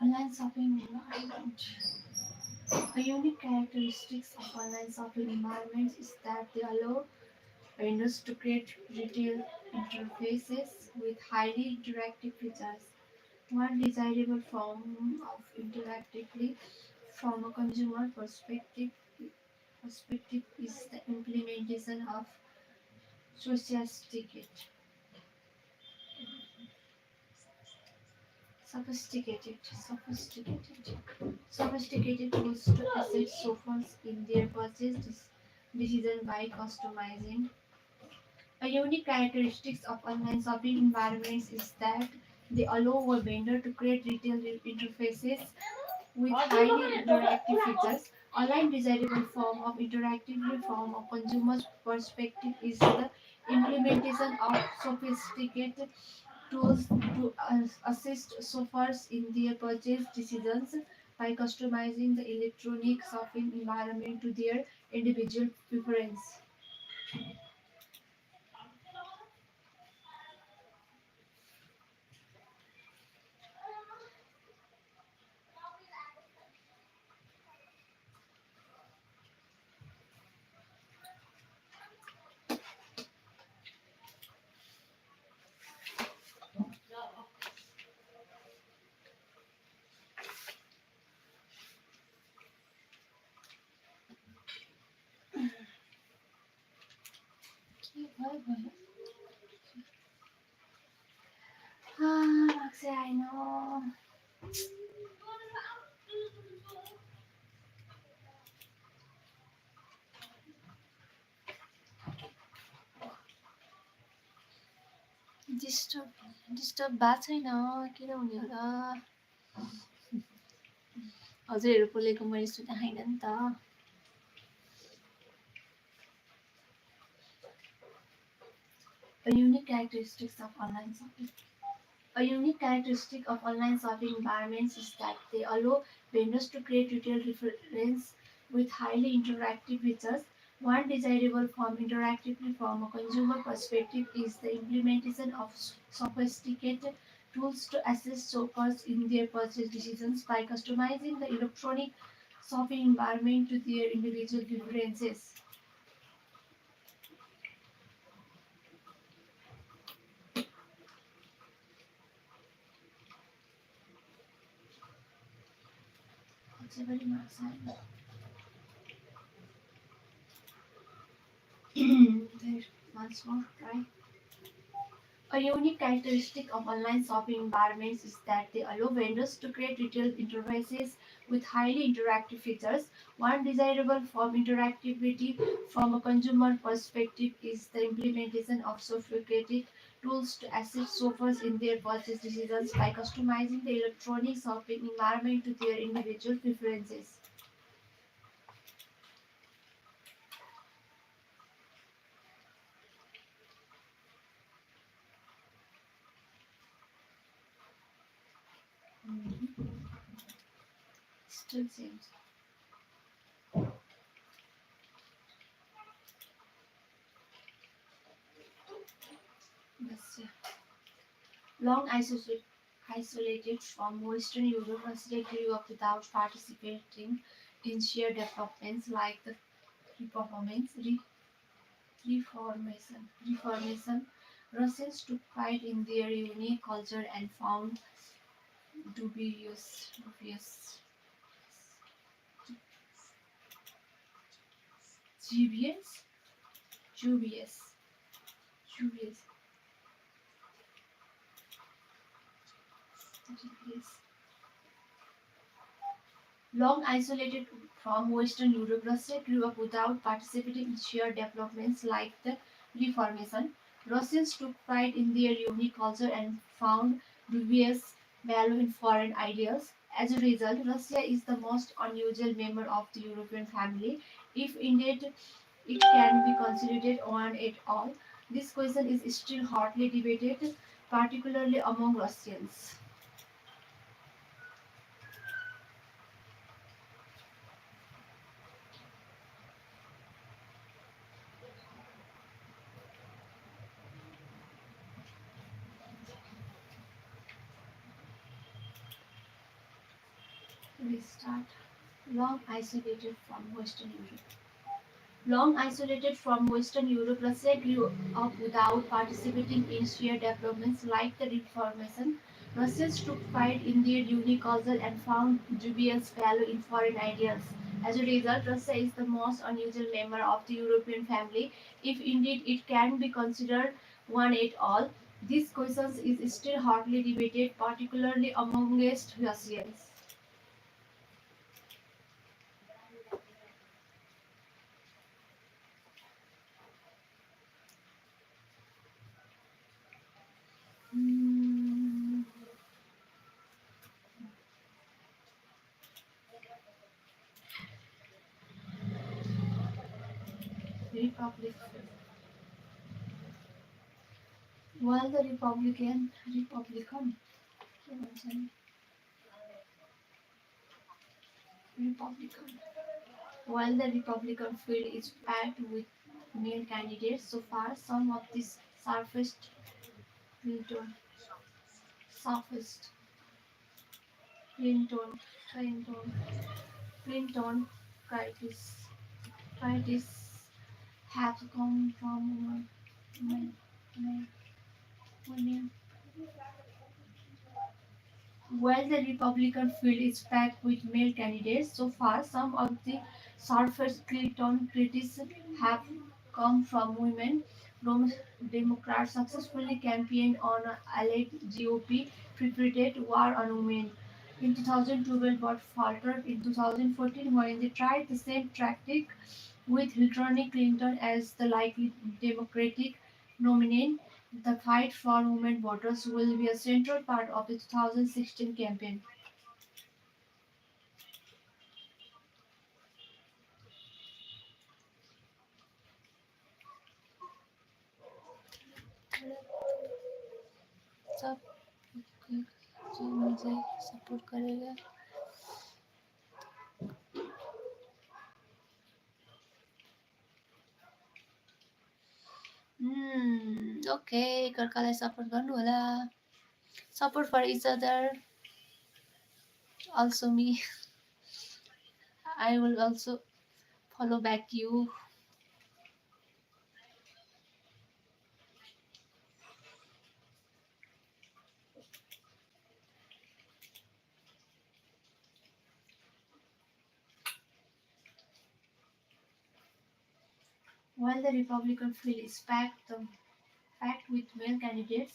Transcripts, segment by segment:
Online shopping environment. A unique characteristics of online shopping environments is that they allow vendors to create retail interfaces with highly interactive features. One desirable form of interactively from a consumer perspective is the implementation of sophisticated sophisticated sophisticated tools to assist shoppers in their decision by customizing. A unique characteristic of online shopping environments is that they allow a vendor to create retail interfaces with highly interactive features. Online desirable form of interactive from a consumer's perspective is the implementation of sophisticated tools to assist shoppers in their purchase decisions by customizing the electronic shopping environment to their individual preference. Actually, I know. Disturb भएको छैन किन हुने होला हजुरहरू बोलेको मैले सुने होइन नि त A unique characteristics of online shopping. A unique characteristic of online shopping environments is that they allow vendors to create retail reference with highly interactive features. One desirable form interactively from a consumer perspective is the implementation of sophisticated tools to assist shoppers in their purchase decisions by customizing the electronic shopping environment to their individual preferences. It's a very much there once more try. A unique characteristic of online shopping environments is that they allow vendors to create retail interfaces with highly interactive features. One desirable form interactivity from a consumer perspective is the implementation of sophisticated tools to assist shoppers in their purchase decisions by customizing the electronic shopping environment to their individual preferences. Mhm. Still seems. Yes, yeah. Long isolated from Western Europe, Russia grew up without participating in shared developments like the reformation. Reformation. Russians took pride in their unique culture and found dubious, dubious, dubious, dubious, dubious. Long isolated from Western Europe, Russia grew up without participating in shared developments like the Reformation. Russians took pride in their unique culture and found dubious value in foreign ideas. As a result, Russia is the most unusual member of the European family, if indeed it can be considered one at all. This question is still hotly debated, particularly among Russians. We start long isolated from Western Europe. Long isolated from Western Europe, Russia grew up without participating in shared developments like the Reformation. Russians took pride in their unique culture and found dubious value in foreign ideas. As a result, Russia is the most unusual member of the European family, if indeed it can be considered one at all. This question is still hotly debated, particularly amongst Russians. Hmm, Republic. While the Republican, while the Republican field is packed with male candidates, so far some of these Clinton, surfaced Clinton, Clinton, Clinton critics, critics have come from women, women. While the Republican field is packed with male candidates, so far some of the surface Clinton critics have come from women. Democrats successfully campaigned on allied GOP prepared war on women in 2012 but faltered in 2014 when they tried the same tactic with Hillary Clinton as the likely Democratic nominee. The fight for women voters will be a central part of the 2016 campaign. सब जो मुझे support करेगा okay एकअर्कालाई support गर्नु होला support for each other also me I will also follow back you. While the Republican field is packed with male candidates,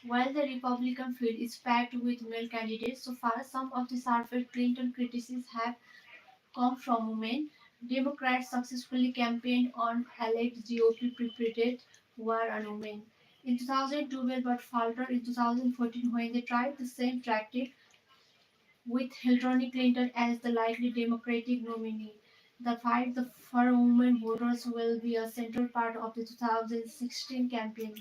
while the Republican field is packed with male candidates, so far some of the sharper Clinton criticisms have come from women. Democrats successfully campaigned on alleged GOP perpetrated war on women. In 2012, but faltered in 2014 when they tried the same tactic with Hillary Clinton as the likely Democratic nominee. The fight for women voters will be a central part of the 2016 campaign.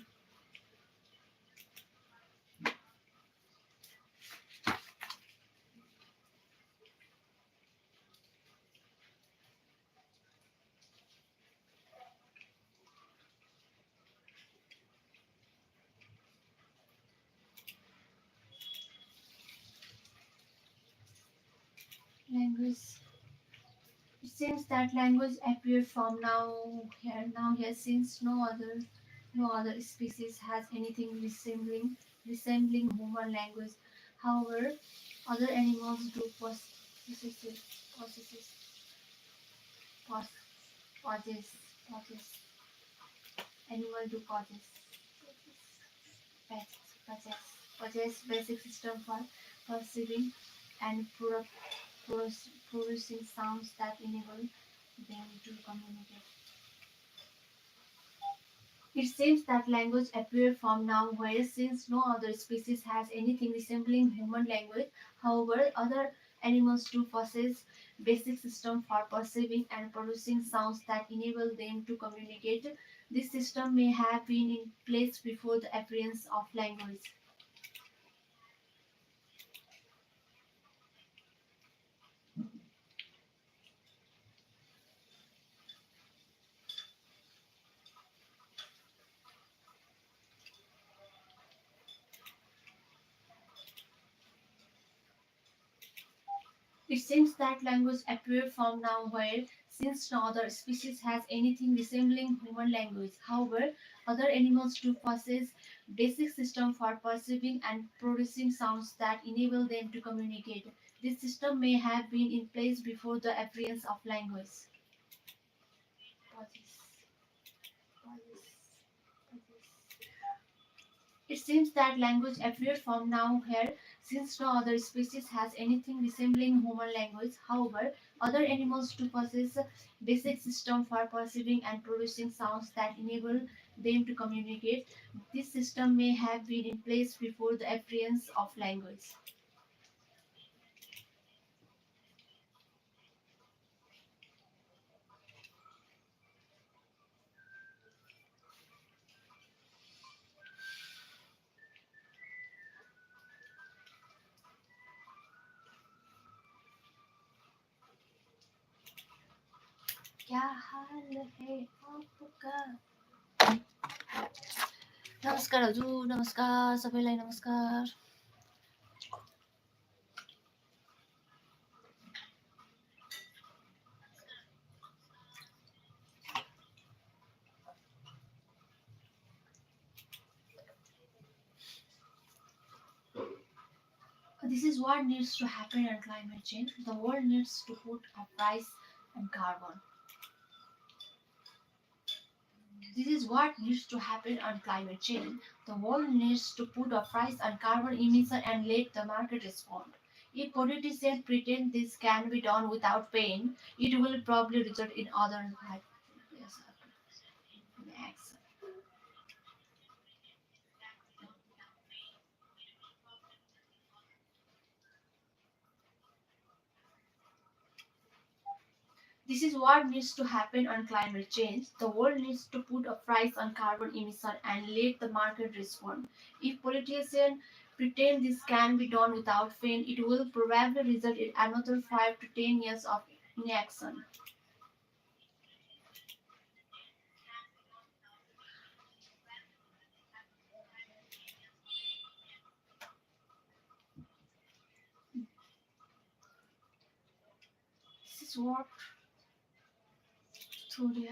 Language. It seems that language appeared from now here since no other species has anything resembling human language. However, other animals do possesses possesses poss- possess possess animal do possess possess basic system for perceiving and producing sounds that enable them to communicate. It seems that language appeared from nowhere since no other species has anything resembling human language. However, other animals do possess basic system for perceiving and producing sounds that enable them to communicate. This system may have been in place before the appearance of language. It seems that language appeared from nowhere, since no other species has anything resembling human language. However, other animals do possess basic system for perceiving and producing sounds that enable them to communicate. This system may have been in place before the appearance of language. Pauses. Pauses. Pauses. It seems that language appeared from nowhere since no other species has anything resembling human language. However, other animals do possess a basic system for perceiving and producing sounds that enable them to communicate. This system may have been in place before the appearance of language. क्या हाल है आपका नमस्कार हजुर नमस्कार सबैलाई नमस्कार This is what needs to happen on climate change. The world needs to put a price on carbon. This is what needs to happen on climate change. The world needs to put a price on carbon emission and let the market respond. If politicians pretend this can be done without pain, it will probably result in other yes, next. This is what needs to happen on climate change. The world needs to put a price on carbon emission and let the market respond. If politicians pretend this can be done without pain, it will probably result in another 5 to 10 years of inaction. what okay,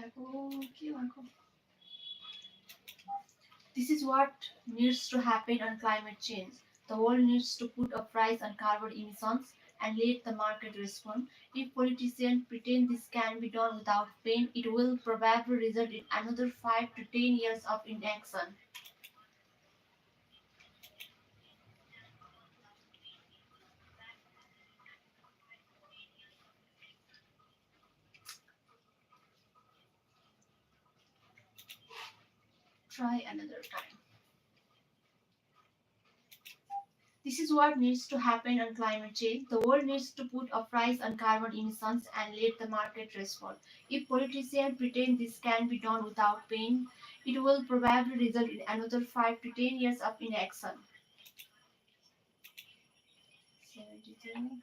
this is what needs to happen on climate change. The world needs to put a price on carbon emissions and let the market respond. If politicians pretend this can be done without pain, it will probably result in another 5 to 10 years of inaction. Try another time. This is what needs to happen on climate change. The world needs to put a price on carbon emissions and let the market respond. If politicians pretend this can be done without pain, it will probably result in another 5 to 10 years of inaction. 72.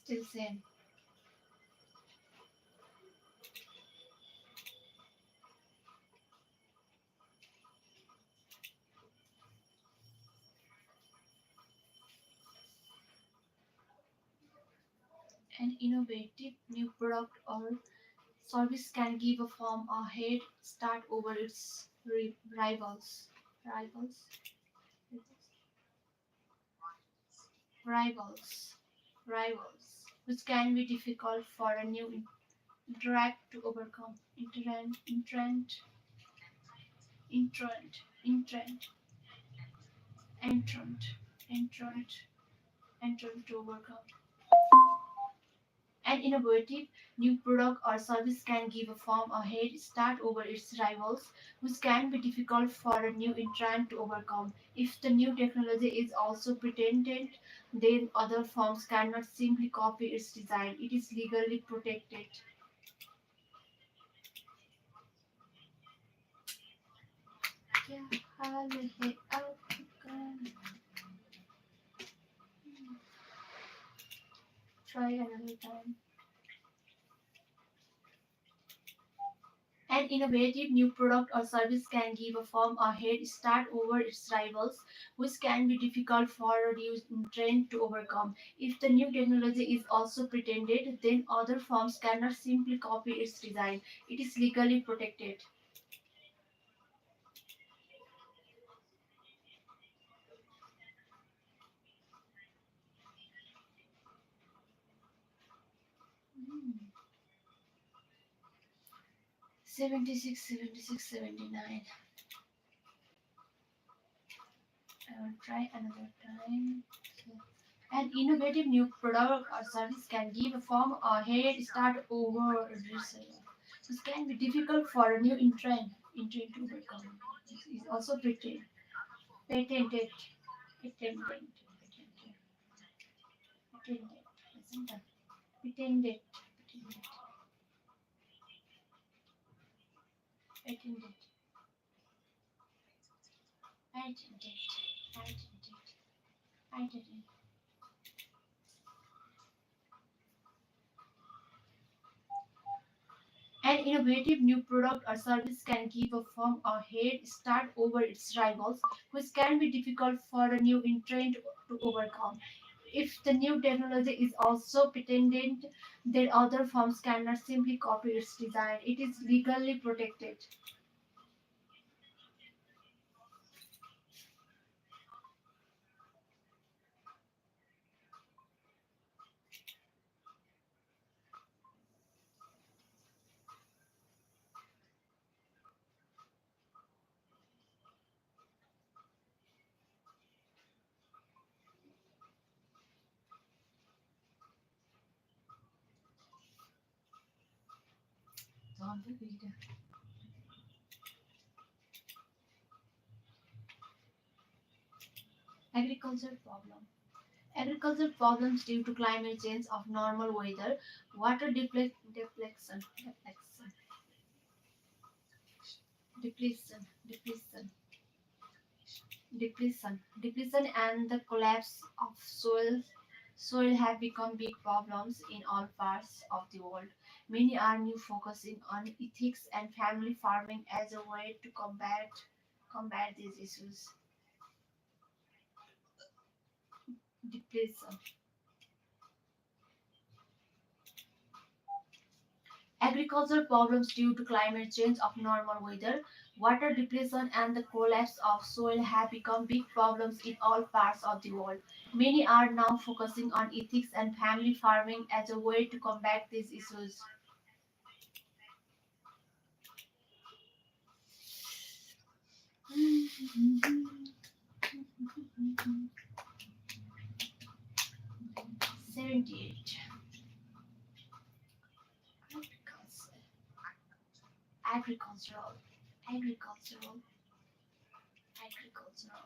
Still same. An innovative new product or service can give a firm a head start over its rivals. Rivals? Rivals. Rivals. Which can be difficult for a new interact to overcome. Entrant, entrant, entrant, entrant, entrant to overcome. An innovative new product or service can give a firm a head start over its rivals, which can be difficult for a new entrant to overcome. If the new technology is also patented, then other firms cannot simply copy its design. It is legally protected. क्या हाल है आपका? Try another time. An innovative new product or service can give a firm a head start over its rivals, which can be difficult for a new trend to overcome. If the new technology is also patented, then other firms cannot simply copy its design. It is legally protected. 76, 76, 79. I will try another time. An innovative new product or service can give a firm a head start over a reseller. This can be difficult for a new entrant to overcome. This is also patented, patented, patented, patented, patented, patented, patented, patented, patented. An innovative new product or service can give a firm a head start over its rivals, which can be difficult for a new entrant to overcome. If the new technology is also patented, then other firms cannot simply copy its design. It is legally protected. Agriculture problem. Agriculture problems due to climate change of normal weather, water depletion, depletion, and the collapse of soil have become big problems in all parts of the world. Many are now focusing on ethics and family farming as a way to combat these issues. depletion. Agricultural problems due to climate change of normal weather, water depletion, and the collapse of soil have become big problems in all parts of the world. Many are now focusing on ethics and family farming as a way to combat these issues. 78. Agriculture. Agricultural. Agricultural. Agricultural.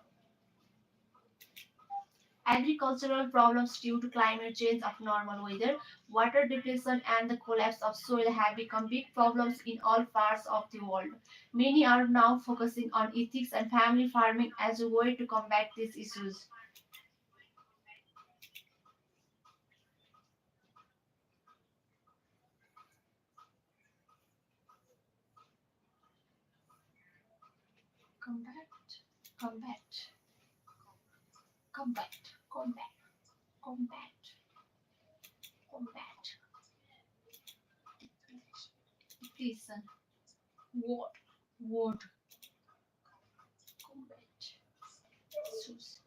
Agricultural problems due to climate change of normal weather, water depletion, and the collapse of soil have become big problems in all parts of the world. Many are now focusing on ethics and family farming as a way to combat these issues. Combat, combat, combat, combat, combat, combat, depletion, war, war, combat, issues,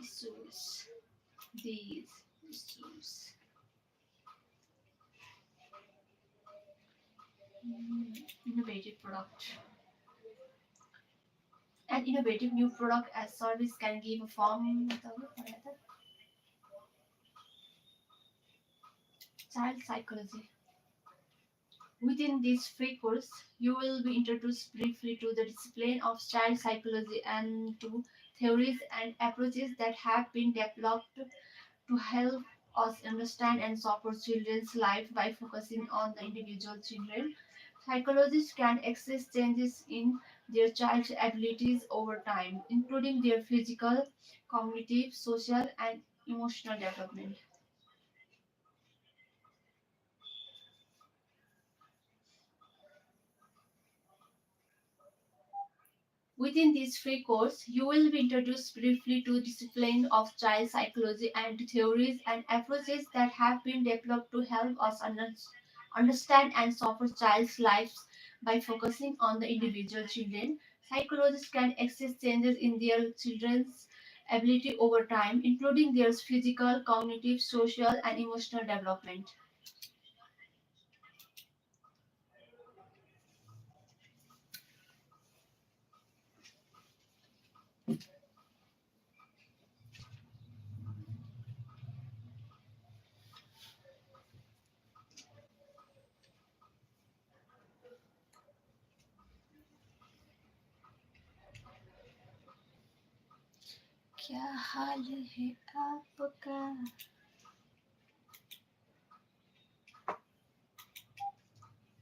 issues, these issues. Innovative product. An innovative new product as service can give a form child psychology. Within this free course, you will be introduced briefly to the discipline of child psychology and to theories and approaches that have been developed to help us understand and support children's life by focusing on the individual children. Psychologists can assess changes in their child's abilities over time, including their physical, cognitive, social, and emotional development. Within this free course, you will be introduced briefly to discipline of child psychology and to theories and approaches that have been developed to help us understand and support child's lives by focusing on the individual children. Psychologists can assess changes in their children's ability over time, including their physical, cognitive, social, and emotional development. क्या हाल है आपका?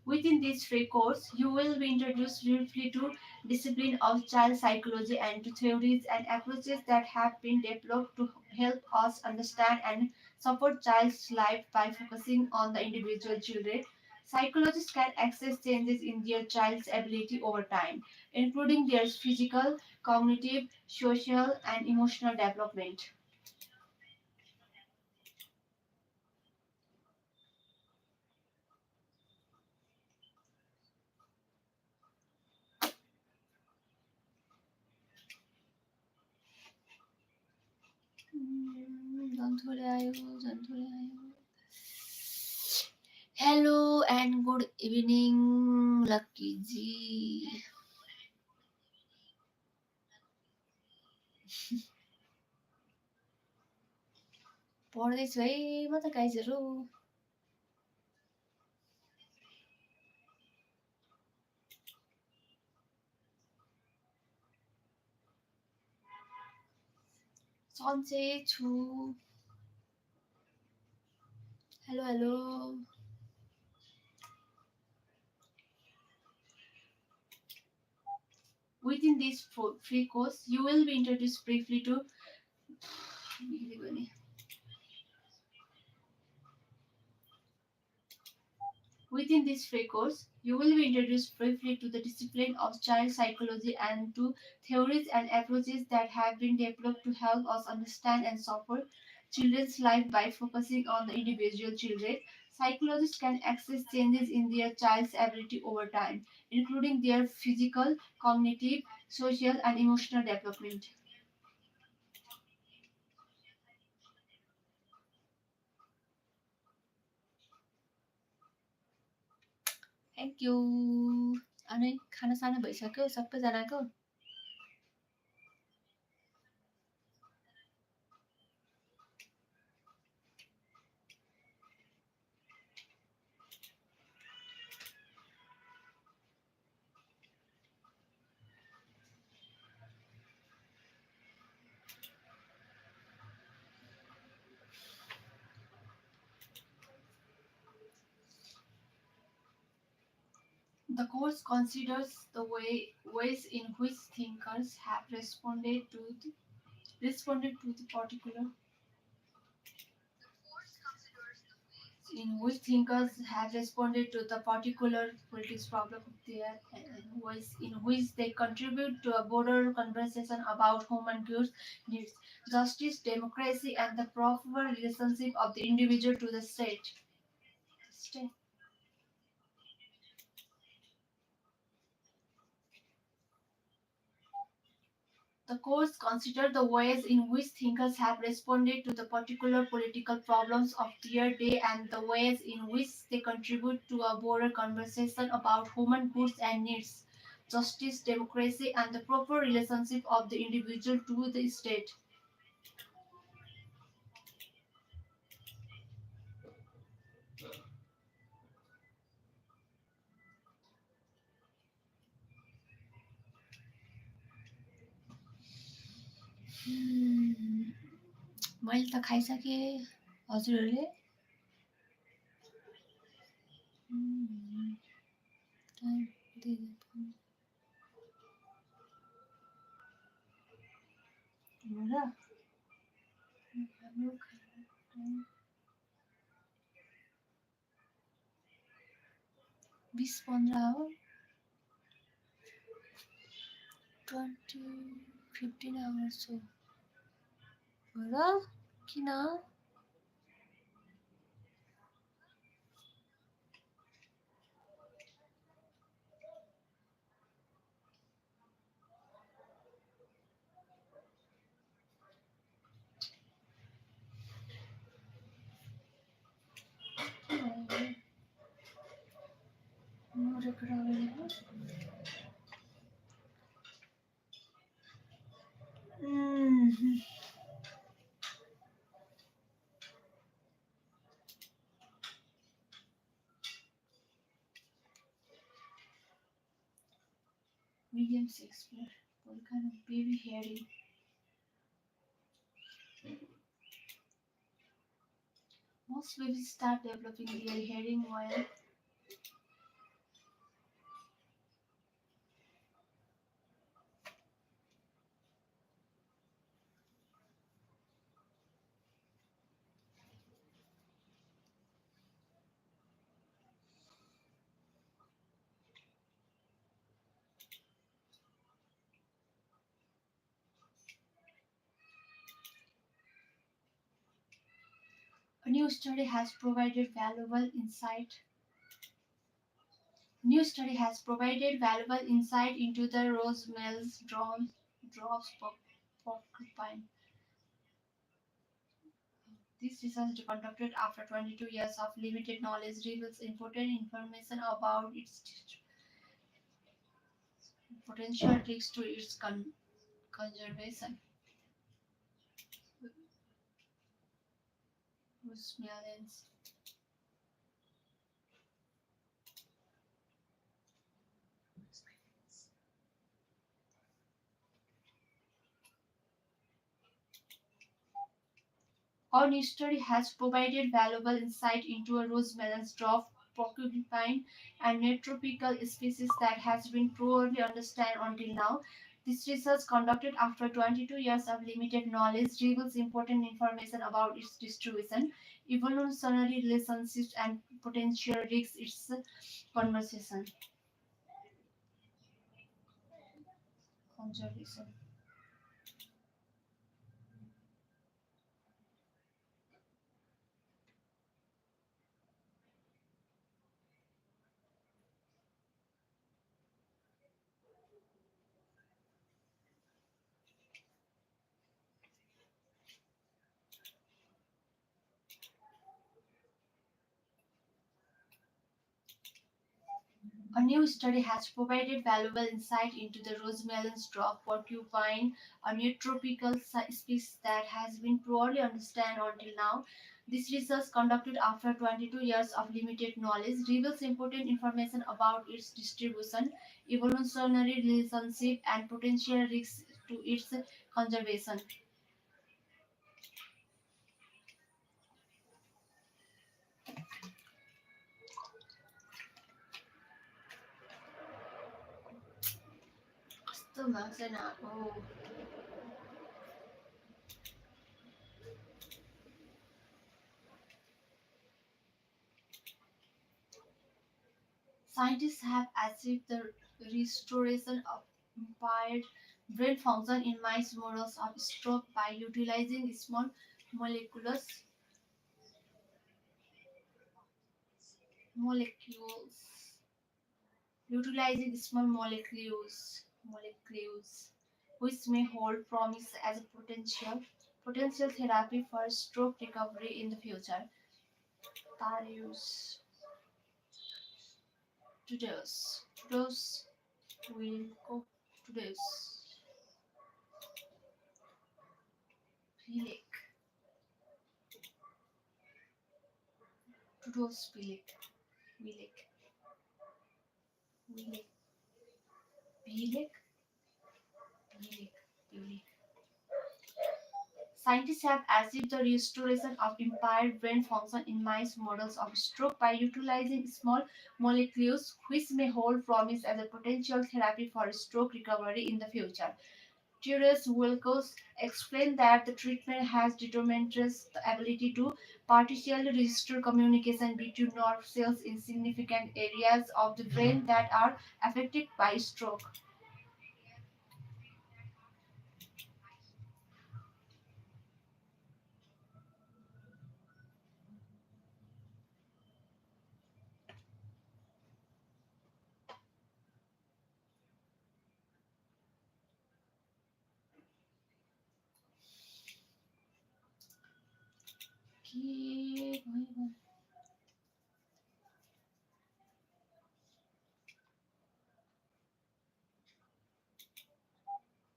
Within this free course, you will be introduced briefly to discipline of child psychology and to theories and approaches that have been developed to help us understand and support child's life by focusing on the individual children. Psychologists can access changes in their child's ability over time, including their physical, cognitive, social, and emotional development. जन्थोले आयो जन्थोले आयो Hello and good evening, Lucky ji. पढ्दैछु है म त गाइजहरू सन्चै छु hello hello Within this free course, you will be introduced briefly to Within this free course, you will be introduced briefly to the discipline of child psychology and to theories and approaches that have been developed to help us understand and support children's life by focusing on the individual children. Psychologists can assess changes in their child's ability over time, including their physical, cognitive, social, and emotional development. Thank you. अनि खानासाना भइसक्यो सबैजनाको? The course considers the ways in which thinkers have responded to the particular in which thinkers have responded to the particular politics problem there and ways in which they contribute to a broader conversation about human goods, needs, justice, democracy, and the proper relationship of the individual to the state. State. The course considered the ways in which thinkers have responded to the particular political problems of their day and the ways in which they contribute to a broader conversation about human goods and needs, justice, democracy, and the proper relationship of the individual to the state. मैले त खाइसकेँ हजुरहरूले र हाम्रो 20-15 हो 20-15 hours हो र किन record available? William Shakespeare, Volcano, baby hearing. Most babies start developing their hearing while a new study has provided valuable insight. New study has provided valuable insight into the Rosemel's drops porcupine. This research conducted after 22 years of limited knowledge reveals important information about its potential risks to its conservation. Rosemel's Our new study has provided valuable insight into a rosemelon's dwarf porcupine and neotropical species that has been poorly understood until now. This research, conducted after 22 years of limited knowledge, reveals important information about its distribution. evolutionary relationships, and potential risks. It's a conversation. Conservation. A new study has provided valuable insight into the rosemelon's dog porcupine, a neotropical species that has been poorly understood until now. This research, conducted after 22 years of limited knowledge, reveals important information about its distribution, evolutionary relationship, and potential risks to its conservation. कस्तो भएको छैन हो Scientists have achieved the restoration of impaired brain function in mice models of stroke by utilizing small molecules molecules utilizing small molecules which may hold promise as a potential therapy for stroke recovery in the future. Tarius Tudos will go to this. Pilik. Tudos Pilik. Pilik. Pilik. Pilik. Pilik. Pilik. Scientists have achieved the restoration of impaired brain function in mice models of stroke by utilizing small molecules which may hold promise as a potential therapy for stroke recovery in the future. Therese Wilcox explained that the treatment has demonstrated the ability to partially restore communication between nerve cells in significant areas of the brain that are affected by stroke. के भयो?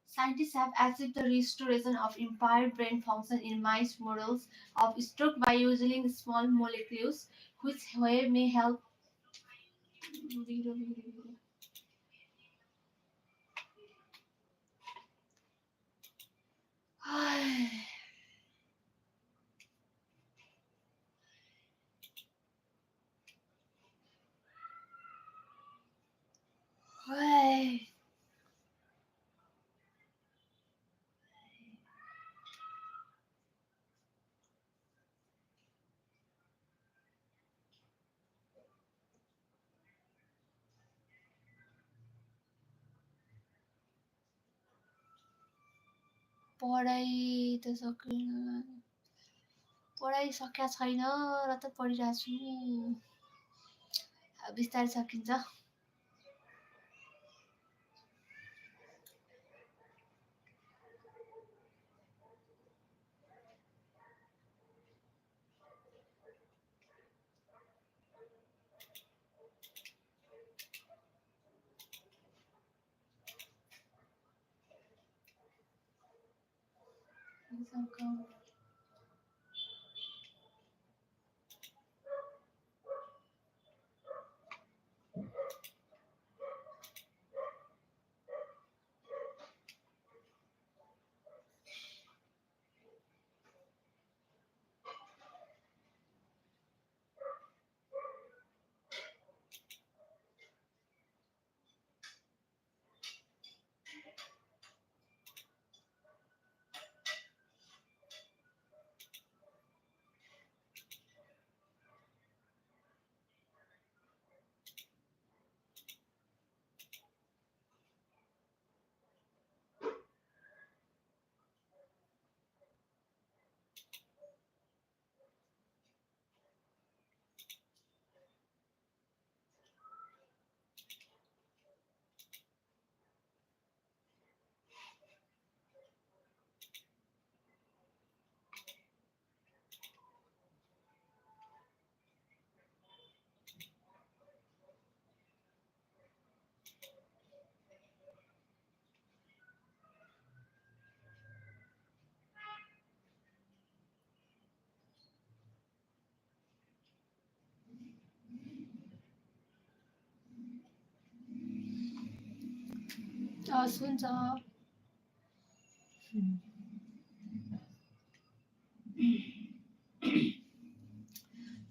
Scientists have achieved the restoration of impaired brain function in mice models of stroke by using small molecules, which may help. पढाइ त सकिन पढाइ सकिया छैन र त पढिरहेको छु बिस्तारै सकिन्छ हस् हुन्छ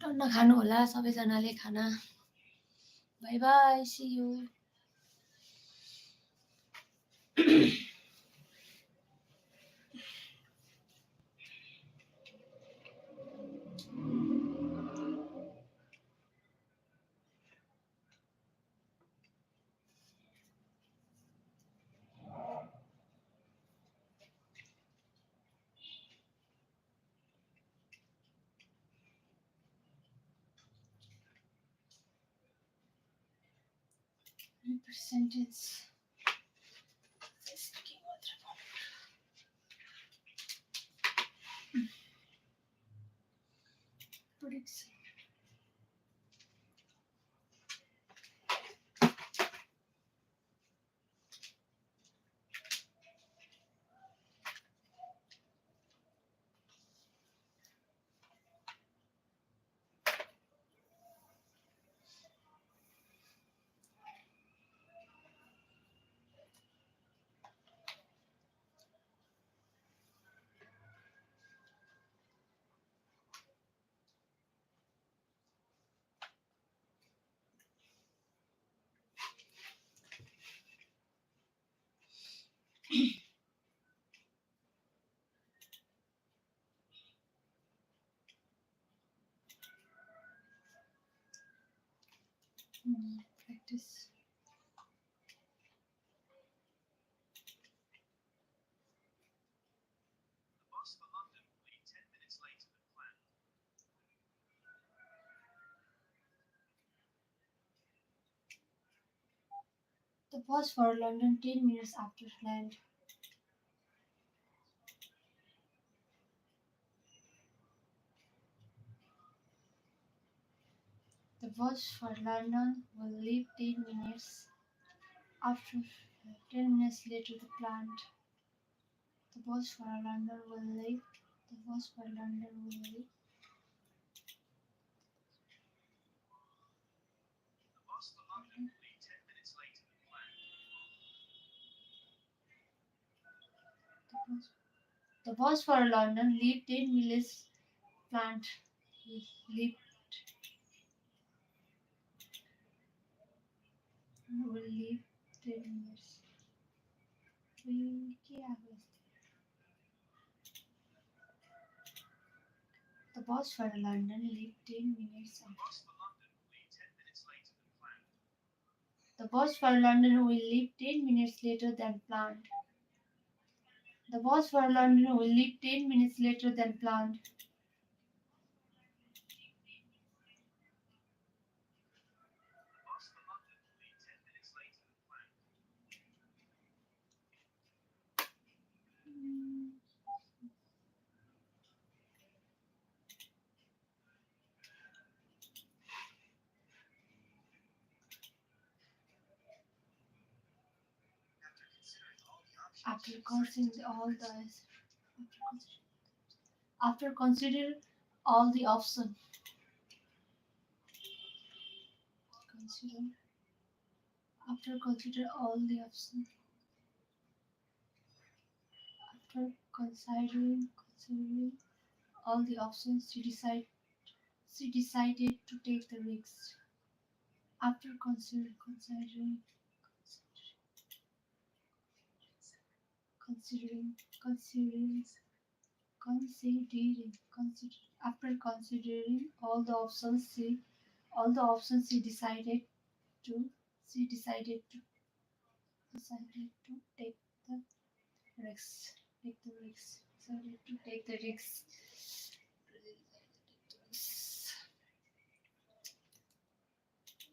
टन्न खानु होला सबैजनाले खाना bye bye see you percentage prediction practice the bus for London 10 minutes after land. The bus for London will leave 10 minutes after 10 minutes later the plant. The bus for London will leave. The bus for London will leave. The bus for London leave 10 minutes plant. Leave will leave 10 minutes. क्या The bus for London leave 10 minutes after. The bus for London will leave 10 minutes later than planned. The bus for London will leave 10 minutes later than planned. After considering all the after consider all the options, consider after consider all the options, after considering all the options, she decided to take the risk. After considering considering after considering all the options to she decided to take the risk. Take the risk. Decided to take the risk.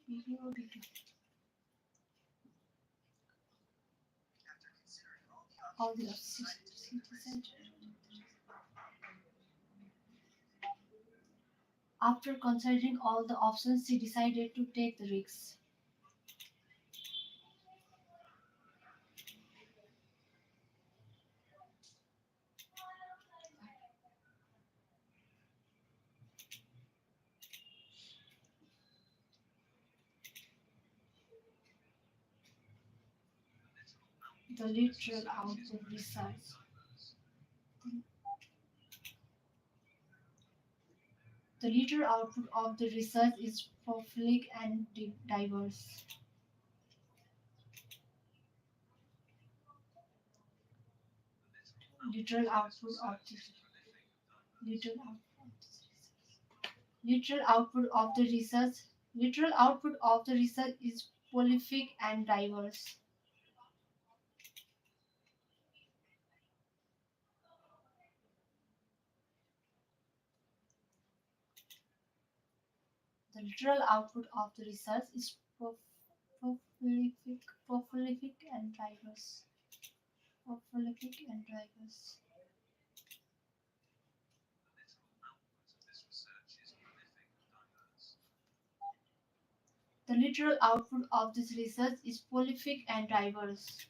Video. All the options she decided. After considering all the options, she decided to take the risk. The literal output research. The literal output of the research is prolific and diverse. Literal output of the literal output of the literal output of the research. Literal output of the research is prolific and diverse. The literal output of the research is prolific, prolific and diverse. Prolific and diverse. The literal output of this research is prolific and diverse.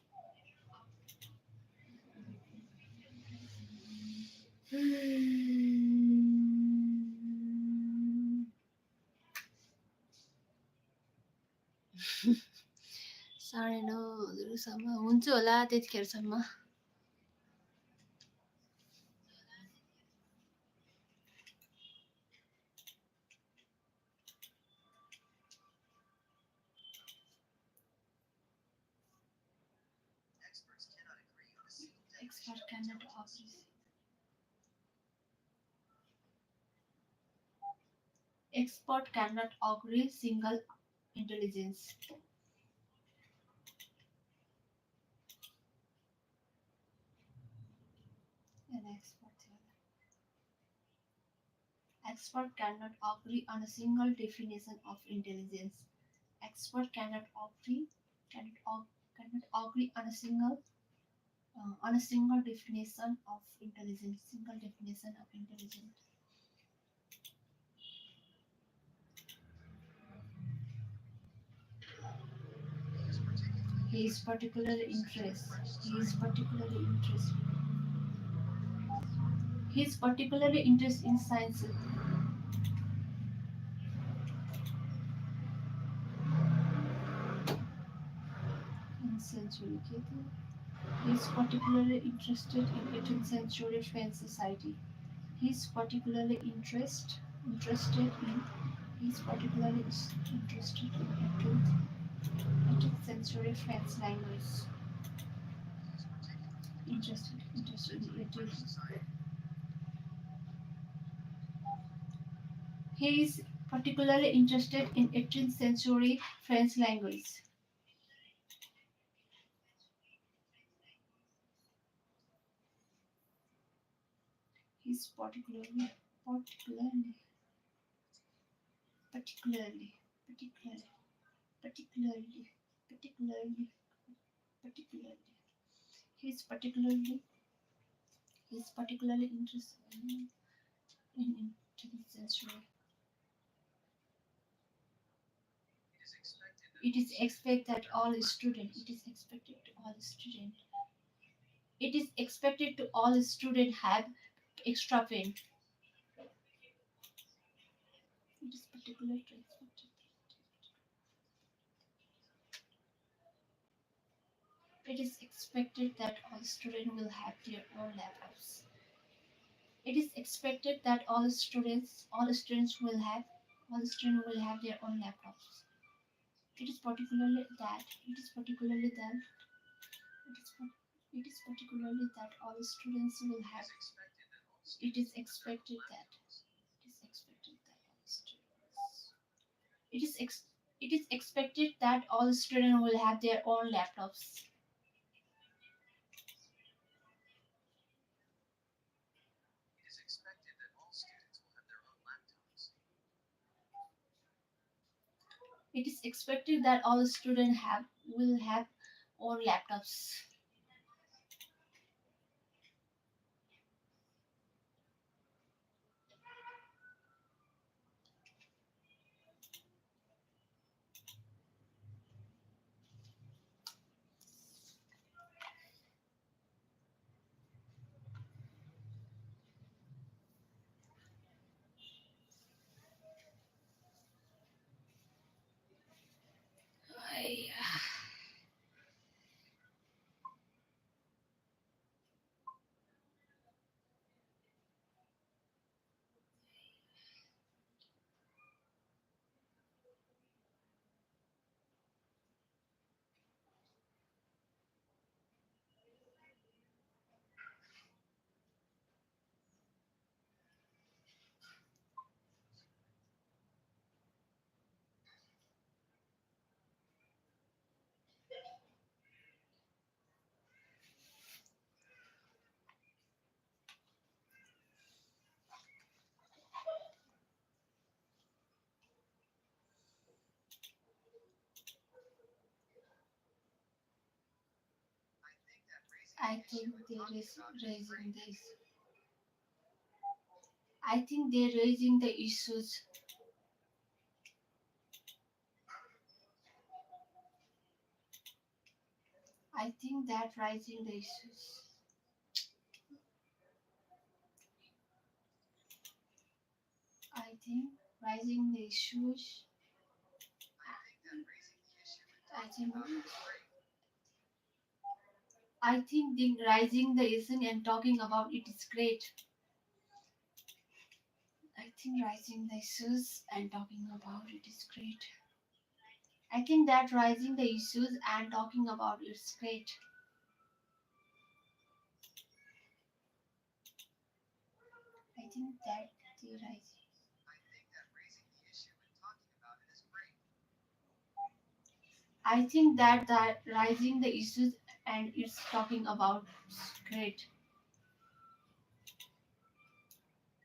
साढे 9 हुन्छ होला त्यतिखेरसम्म expert cannot agree. Expert cannot agree single intelligence. An expert Expert cannot agree on a single definition of intelligence. Expert cannot agree on a single definition of intelligence. Single definition of intelligence. He is particularly interested. He is particularly interested. He is particularly interested in science. In century, he is particularly interested in 18th century French society. He is particularly interested in he is particularly interested in 18th century French language. Interested in 18th. He is particularly interested in 18th century French language. He is particularly particularly particularly particularly particularly particularly he is particularly interested in 18th century. It is expected that all students. It is expected to all students have extra pen. It is particularly expected. It is expected that all students will have their own laptops. It is expected that all students will have their own laptops. It is particularly that it is particularly that it is, it is particularly that all students will have. It is expected that it is expected that all students. It is ex, it is expected that all students will have their own laptops. It is expected that all students will have own laptops. I think raising this. I think they're raising the issues. I think that raising the issues. I think raising the issues. I think I think the raising the issue and talking about it is great. I think raising the issues and talking about it is great. I think that raising the issues and talking about it is great. I think that the rising. I think that raising the issues and it's talking about is great.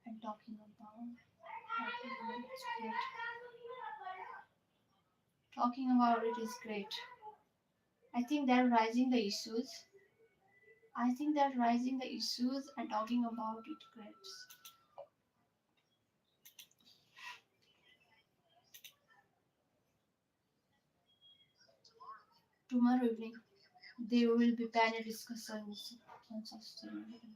And talking about it's great. Talking about it is great. I think that rising the issues. I think that rising the issues and talking about it great. Tomorrow evening there will be panel discussions on sustainability.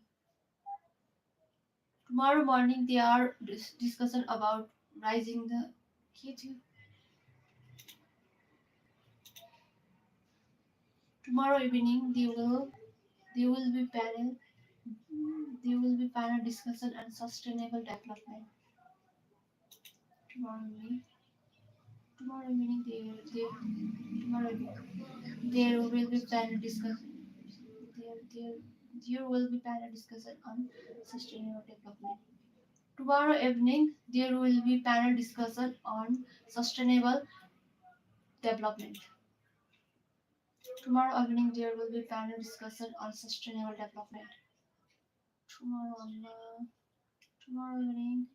Tomorrow morning there are discussion about rising the key. Tomorrow evening there will be panel discussion on sustainable development. Tomorrow evening tomorrow evening tomorrow evening, there will be panel discussion there there there will be panel discussion on sustainable development. Tomorrow evening there will be panel discussion on sustainable development. Tomorrow evening there will be panel discussion on sustainable development. Tomorrow tomorrow evening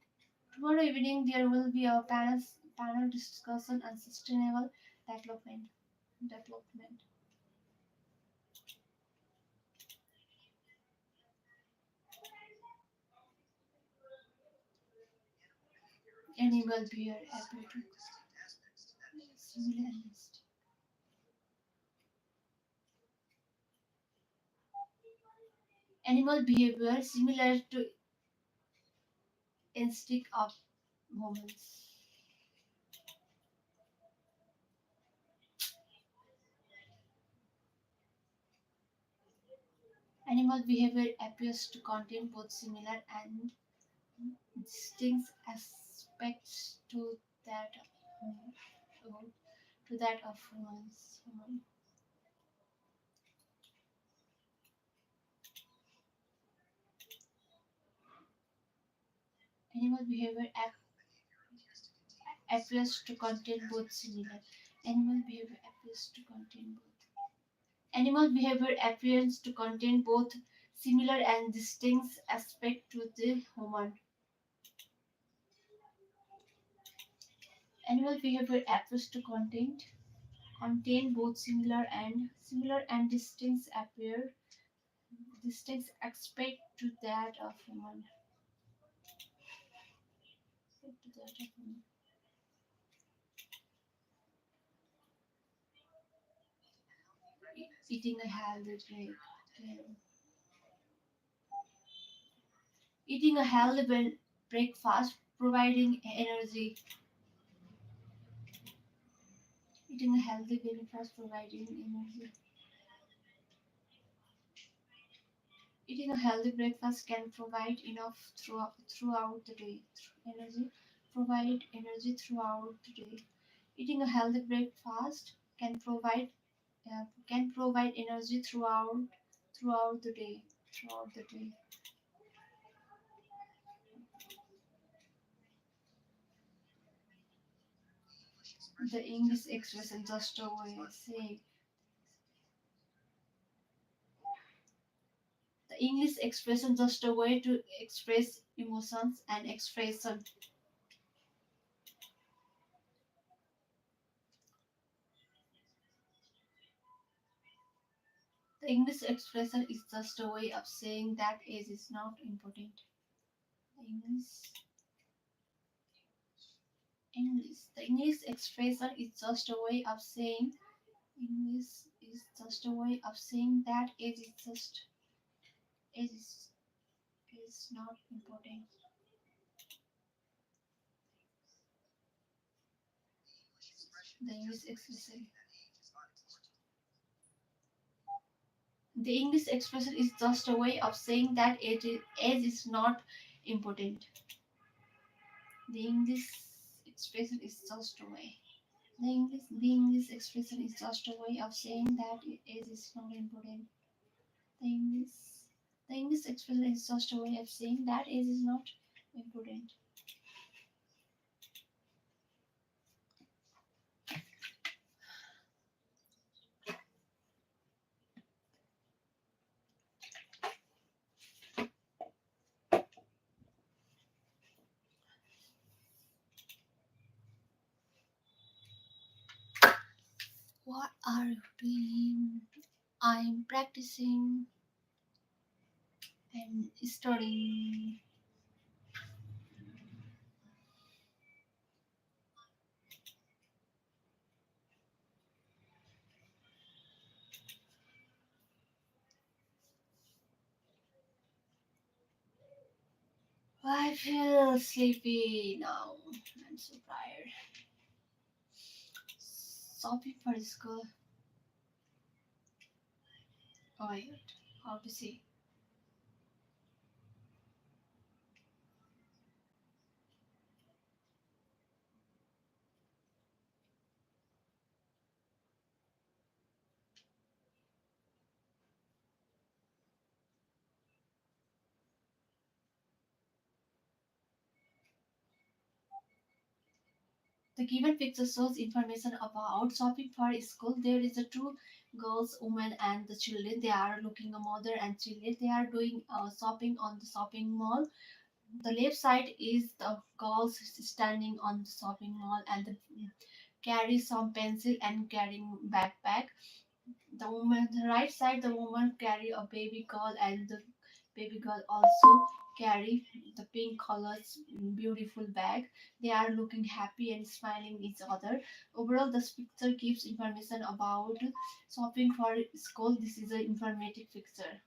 Tomorrow evening there will be a panel discussion on sustainable development. Development. Animal behavior applied similar animal behavior similar to instinct of humans. Animal behavior appears to contain both similar and distinct aspects that to that of humans. Animal behavior appears to contain both similar. Animal behavior appears to contain both. Animal behavior appears to contain both similar and distinct aspects to the human. Animal behavior appears to contain both similar and distinct aspect to that of human. To that of human. Eating a healthy eating a healthy breakfast, providing energy. Eating a healthy breakfast, providing energy. Eating a healthy breakfast can provide enough throughout the day. Energy, provide energy throughout the day. Eating a healthy breakfast can provide energy throughout the day. Throughout the day. The English expression just a way saying the English expression just a way to express emotions and expression. The English expression is just a way of saying that age is not important. The English expression is just a way of saying English is just a way of saying that age is not important. The English expression. The English expression is just a way of saying that age is not important. The English expression is just a way. The English expression is just a way of saying that age is not important. The English the English expression is just a way of saying that age is not important. What are you doing? I'm practicing and studying. I feel sleepy now. I'm so tired. Shopping for school. Oh my god. How to say? The given picture shows information about shopping for school. There is a two girls, women, and the children. They are looking a mother and children. They are doing shopping on the shopping mall. The left side is the girls standing on the shopping mall and carry some pencil and carrying backpack. The right side, the woman carry a baby girl, and the baby girl also carry the pink colors beautiful bag. They are looking happy and smiling each other. Overall, this picture gives information about shopping for school. This is an informative picture.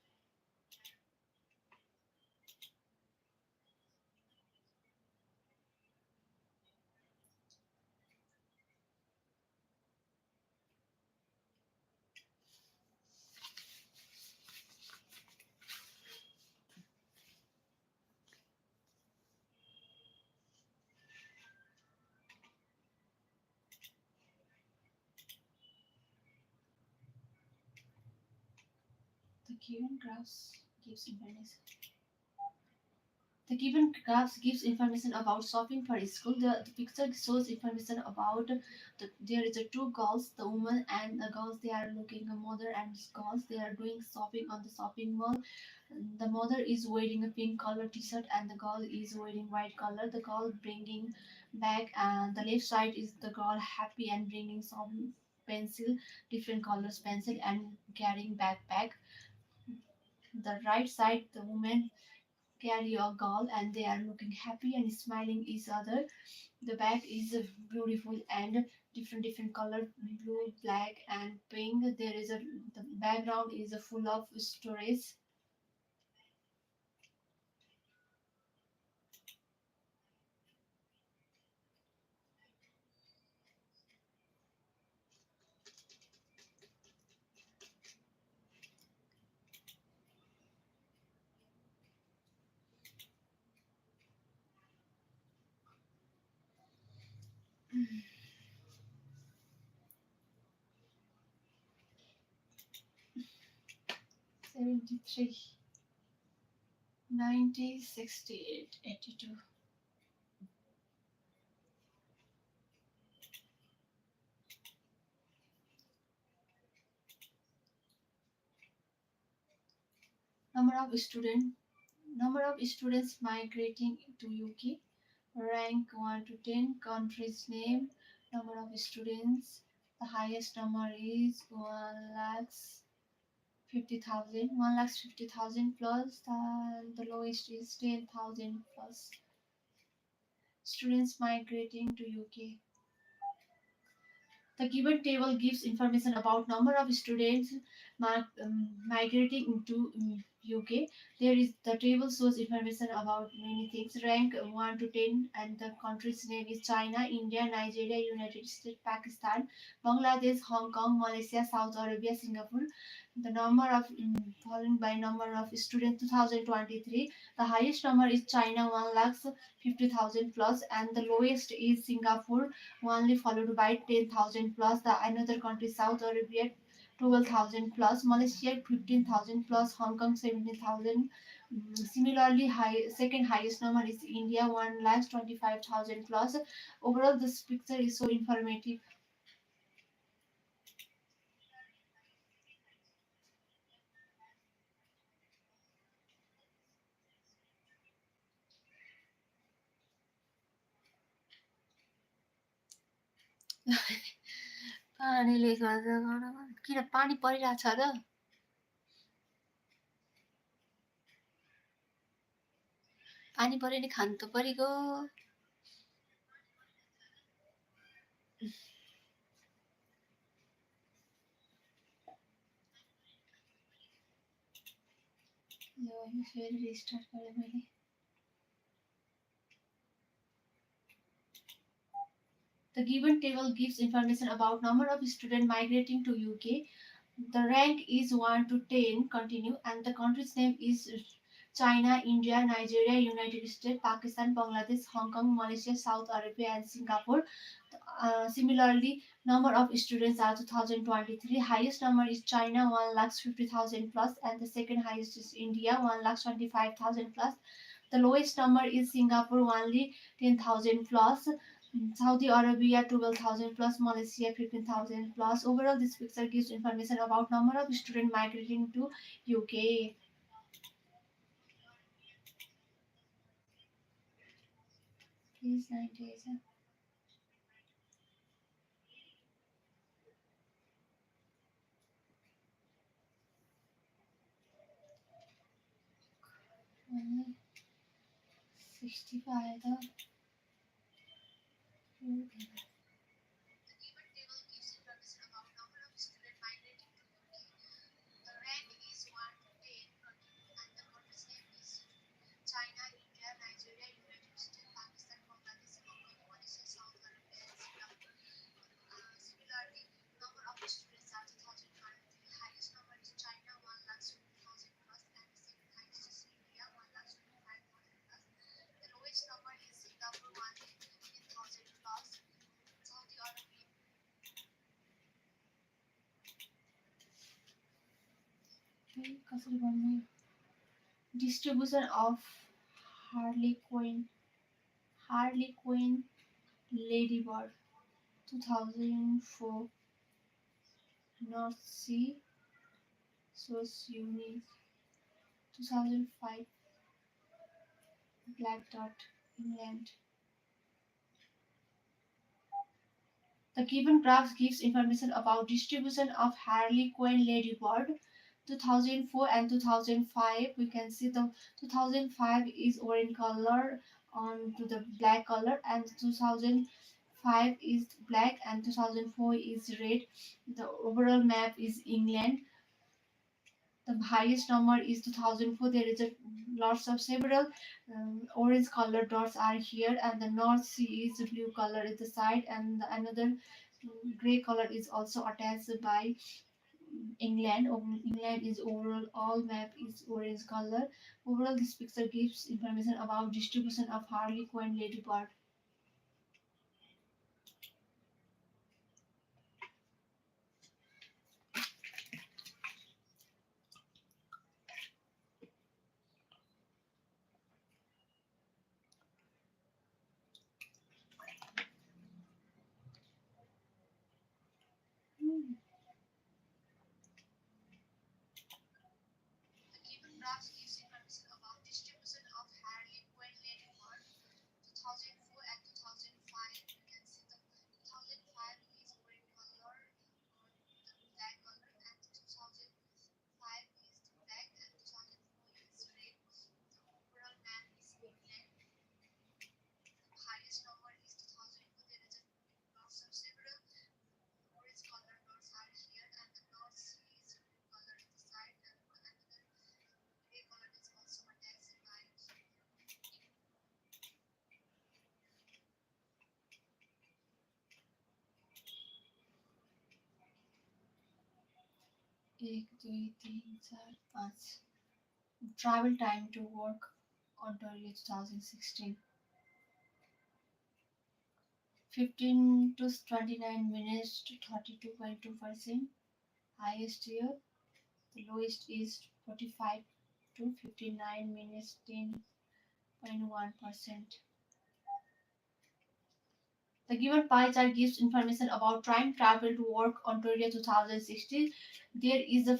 'The given graphs gives information. The given graphs gives information about shopping for school. The picture shows information about there is a two girls, the woman and the girls. They are looking a mother and girls. They are doing shopping on the shopping mall. The mother is wearing a pink color t-shirt and the girl is wearing white color. The girl bringing bag and the left side is the girl happy and bringing some pencil, different colors pencil and carrying backpack. The right side, the woman carry a girl and they are looking happy and smiling each other. The bag is beautiful and different color, blue, black and pink. There is a the background is full of storage. 73, 90, 68, 82. Number of student Number of students migrating to UK. Rank 1 to 10. Country's name. Number of students. The highest number is 1,50,000. 50,000. 1,50,000 plus, and the lowest is 10,000 plus. Students migrating to UK. The given table gives information about number of students migrating into UK. There is the table shows information about many things. Rank 1 to 10, and the country's name is China, India, Nigeria, United States, Pakistan, Bangladesh, Hong Kong, Malaysia, Saudi Arabia, Singapore. The number of following by number of students 2023. The highest number is China 1,50,000 plus, and the lowest is Singapore only, followed by 10,000 plus. The another country South Arabia 12,000 plus, Malaysia 15,000 plus, Hong Kong 17,000. Similarly, second highest number is India 1,25,000 plus. Overall, this picture is so informative. पानीले गर्दा किन पानी परिरहेछ र पानी पऱ्यो नि खानु त परेको यो फेरि रिस्टार्ट गरेँ मैले The given table gives information about number of students migrating to UK. The rank is 1 to 10, continue, and the country's name is China, India, Nigeria, United States, Pakistan, Bangladesh, Hong Kong, Malaysia, South Arabia, and Singapore. Similarly, number of students are 2023. Highest number is China, 1,50,000 plus, and the second highest is India, 1,25,000 plus. The lowest number is Singapore, only 10,000 plus. Saudi Arabia 12,000 plus, Malaysia 15,000 plus. Overall, this picture gives information about number of students migrating to UK. Please 90 only 65 though. कसरी भन्ने distribution of Harlequin ladybird 2004 North Sea source unit 2005 black dot England. The given graph gives information about distribution of Harlequin ladybird 2004 and 2005. We can see the 2005 is orange color on to the black color, and 2005 is black and 2004 is red. The overall map is England. The highest number is 2004. There is a lots of several orange color dots are here, and the North Sea is blue color at the side, and another gray color is also attached by England. England is overall, all map is orange color. Overall, this picture gives information about distribution of Harlequin ladybird. एक दुई तीन चार पाँच travel time to work Ontario 2016 15 to 29 minutes to 32.2%. Highest year, the lowest is 45 to 59 minutes 10.1%. The given pie chart gives information about time travel to work Ontario 2016. There is a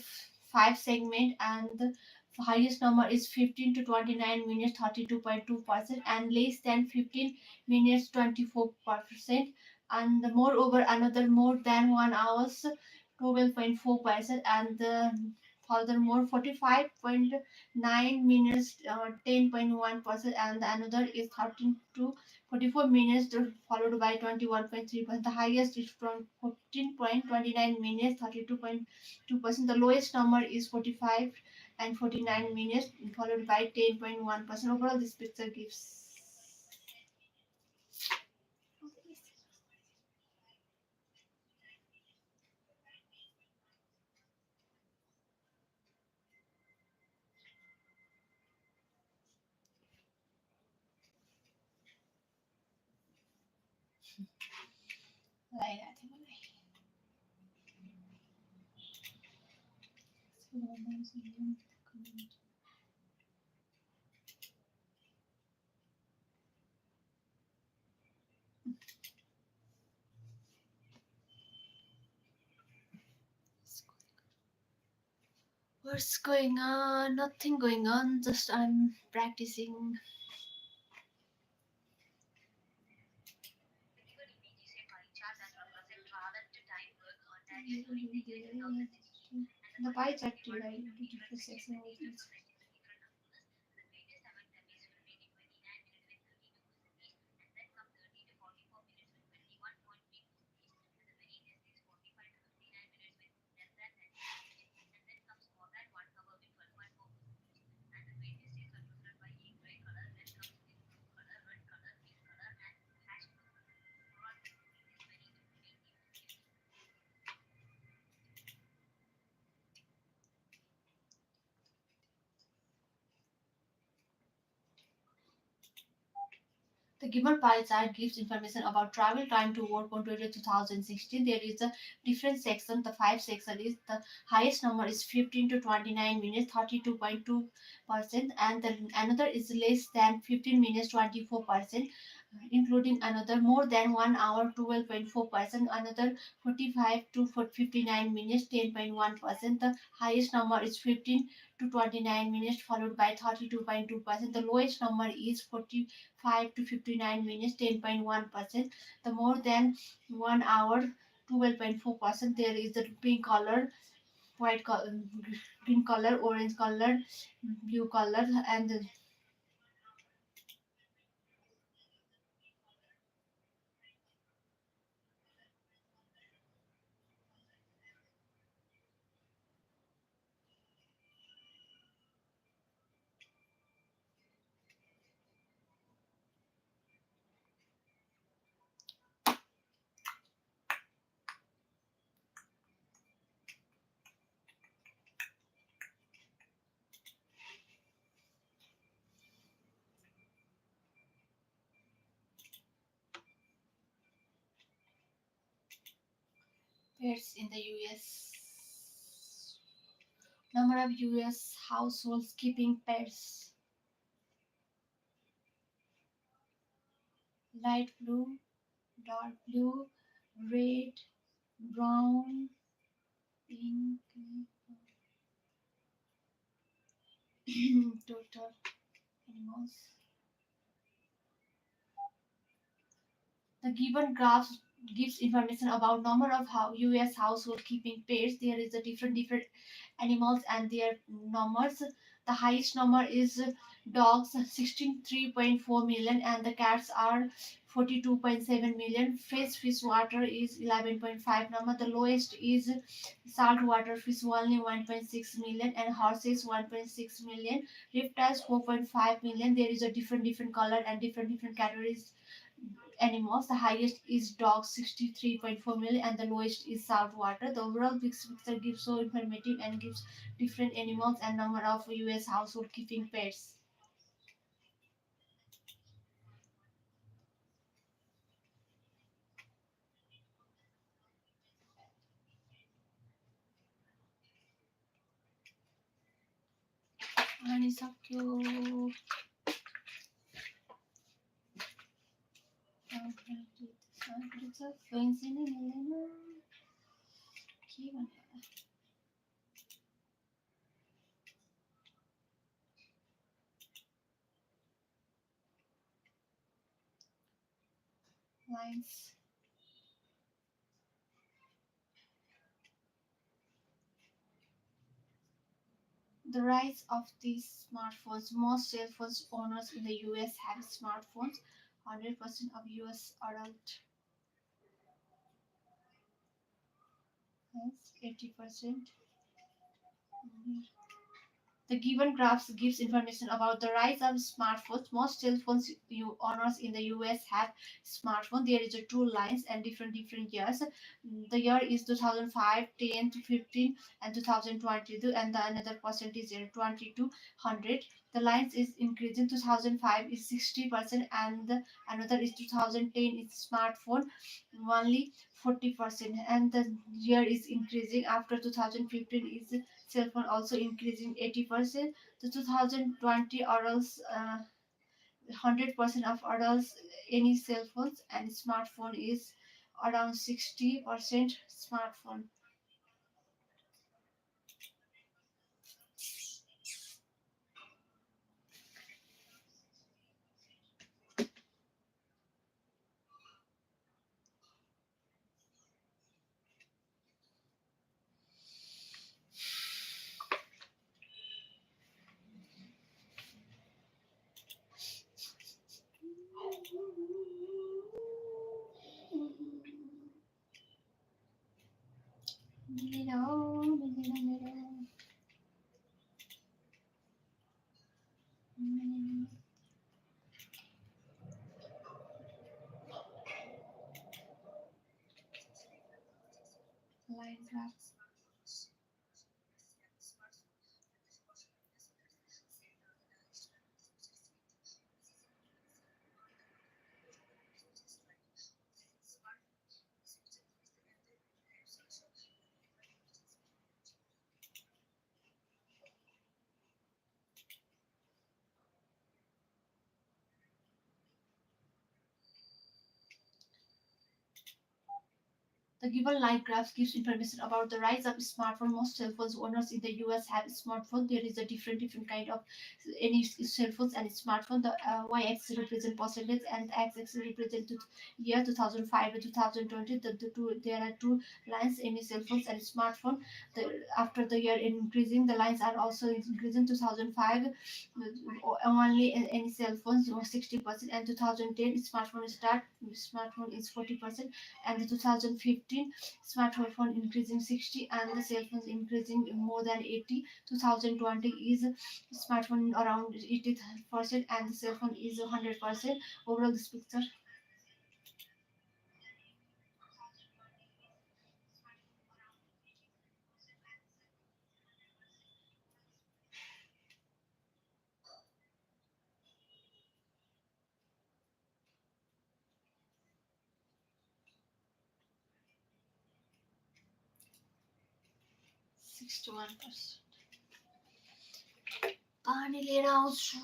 five segment and the highest number is 15 to 29 minutes 32.2% and less than 15 minutes 24%, and moreover another more than 1 hours 12.4%, and furthermore 45.9 minutes 10.1%, and another is 13 to 44 minutes followed by 21.3%. The highest is from 14.29 minutes 32.2%. The lowest number is 45 and 49 minutes followed by 10.1%. Overall this picture gives like that. What's going on? Nothing going on. Just I'm practicing. The pie chart divided into different sections with each. The given pie chart gives information about travel time to work on 2016. There is a different section. The five section is the highest number is 15 to 29 minutes 32.2%, and the another is less than 15 minutes 24%, including another more than 1 hour 12.4%, another 45 to 59 minutes 10.1%. The highest number is 15 to 29 minutes followed by 32.2%. The lowest number is 45 to 59 minutes 10.1%. The more than 1 hour 12.4%, there is the pink color, white color, green color, orange color, blue color, and pets in the US. Number of US households keeping pets: light blue, dark blue, red, brown, pink, total animals. The given graph gives information about number of US household keeping pets. There is a different animals and their numbers. The highest number is dogs 63.4 million, and the cats are 42.7 million. Fish water is 11.5 number. The lowest is saltwater fish only 1.6 million, and horses 1.6 million. Reptiles 4.5 million. There is a different color and different categories animals. The highest is dogs, 63.4 million, and the lowest is saltwater. The overall picture gives so informative and gives different animals and number of US household keeping pets. अनि सक्यो fancy नै मिल्दैन के भन्नु lines. The rise of these smartphones. Most cell phone owners in the US have smartphones. 100% of US adult has 80%. The given graphs gives information about the rise of smartphones. Most cell phones owners in the US have smartphone. There is a two lines and different years. The year is 2005, 10 to 15, and 2022, and the another percentage is 20 to 100. The lines is increasing. 2005 is 60%, and another is 2010 is smartphone only 40%, and the year is increasing. After 2015 is cell phone also increasing 80%. The 2020 adults, 100% of adults any cell phones, and smartphone is around 60% smartphone. 来着。The given line graph gives information about the rise of smartphone. Most cell phones owners in the US have smartphone. There is a different kind of any cell phones and smartphone. The y-axis represent percentage and the x-axis represent year 2005 and 2020. There are two lines, any cell phones and smartphone. After the year increasing, the lines are also increasing. 2005 only any cell phones 60%, and 2010 smartphone is 40%, and the 2015 smartphone increasing 60, and the cell phones increasing more than 80. 2020 is smartphone around 80%, and the cell phone is 100%. Overall this picture. 61%. पानी लिएर आउँछु।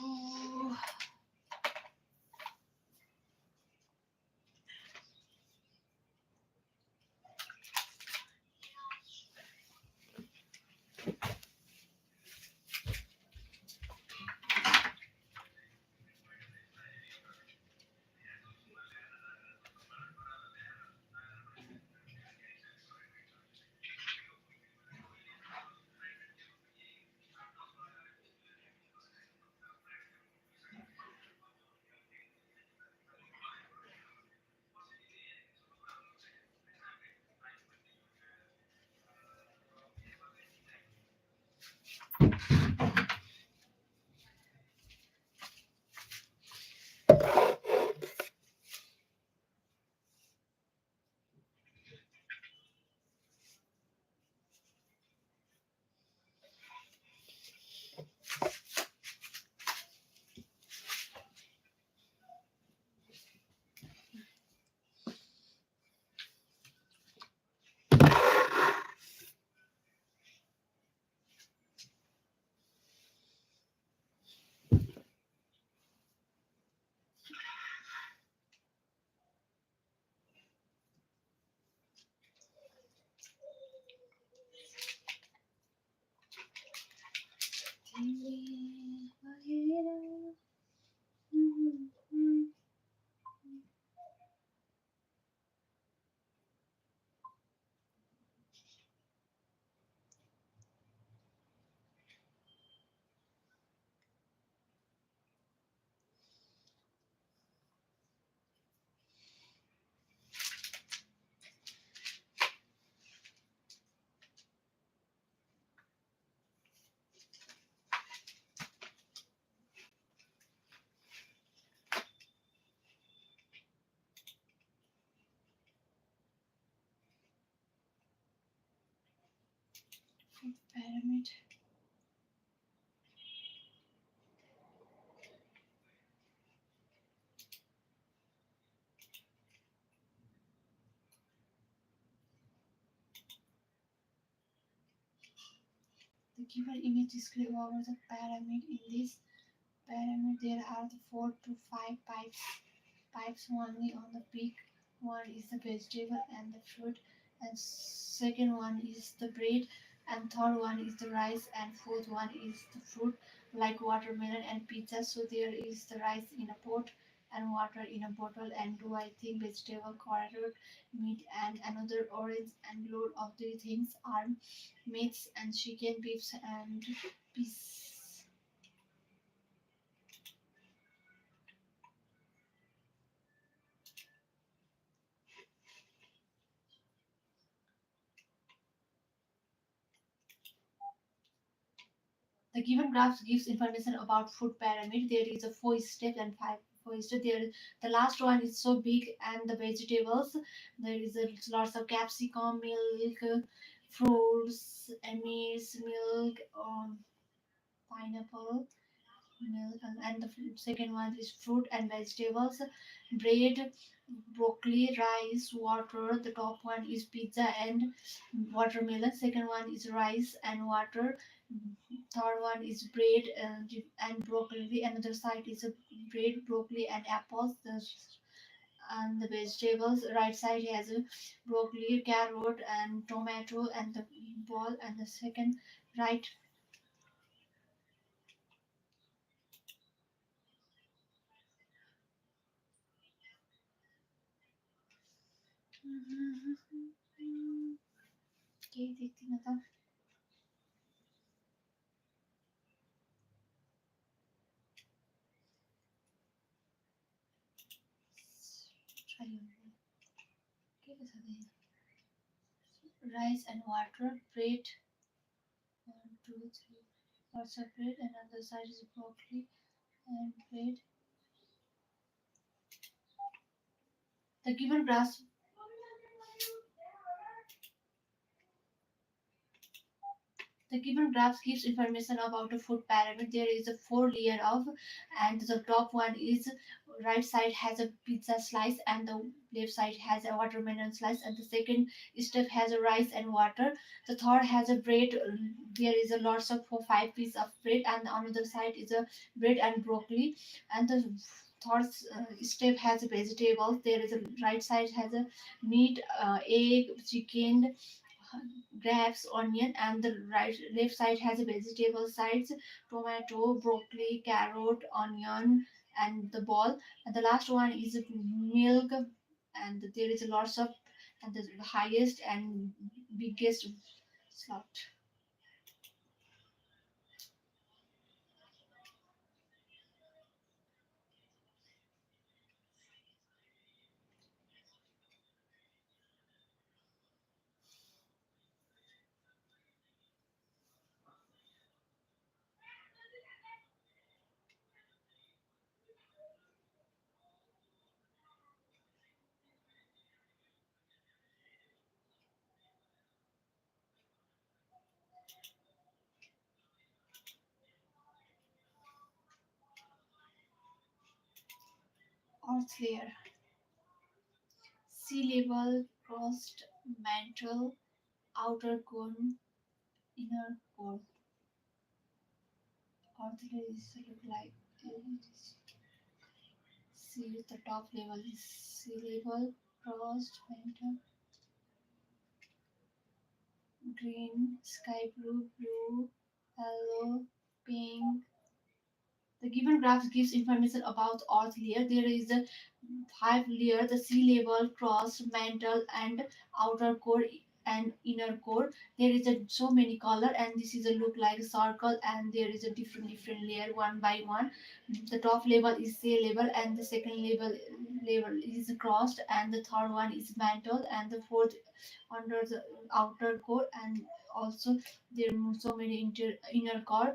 Food pyramid. The given image describes over the pyramid. In this pyramid, there are the 4 to 5 pipes only on the peak. One is the vegetable and the fruit, and second one is the bread, and third one is the rice, and fourth one is the fruit like watermelon and pizza. So there is the rice in a pot and water in a bottle, and do I think vegetable, carrot, meat, and another orange, and load of these things are meats and chicken, beefs, and peas. The given graph gives information about food pyramid. There is a 4 steps and 5 4 steps. There, the last one is so big, and the vegetables. There is lots of capsicum, milk, fruits, meats, milk, pineapple, milk, and the second one is fruit and vegetables, bread, broccoli, rice, water. The top one is pizza and watermelon. Second one is rice and water. Third one is bread and broccoli. Another side is a bread, broccoli, and apples. And the vegetables right side has a broccoli, carrot, and tomato, and the ball. And the second right. Okay, देखती ना था. Try okay, rice and water, bread, 1, 2, 3 parts of bread, and other side is broccoli and bread. The given grass The given graph gives information about a food pyramid. There is a 4 layer of, and the top one is right side has a pizza slice, and the left side has a watermelon slice, and the second step has a rice and water. The third has a bread. There is a lots of 4 5 pieces of bread, and on the other side is a bread and broccoli, and the third step has a vegetables. There is a right side has a meat, egg, chicken, grapes, onion, and the right left side has a vegetable sides, tomato, broccoli, carrot, onion, and the ball. And the last one is milk, and there is lots of, and the highest and biggest slot. Earth layer, sea level, crust, mantle, outer cone, inner core. Earth layer is look like this. Sea, the top level is sea level, crust, mantle, green, sky blue, blue, yellow. pink. The given graph gives information about Earth layer. There is a five layer: the sea level, crust, mantle, and outer core and inner core. There is so many color, and this is a look like a circle, and there is a different layer one by one. The top level is sea level, and the second level is crust, and the third one is mantle, and the fourth under the outer core, and also there are so many inner core.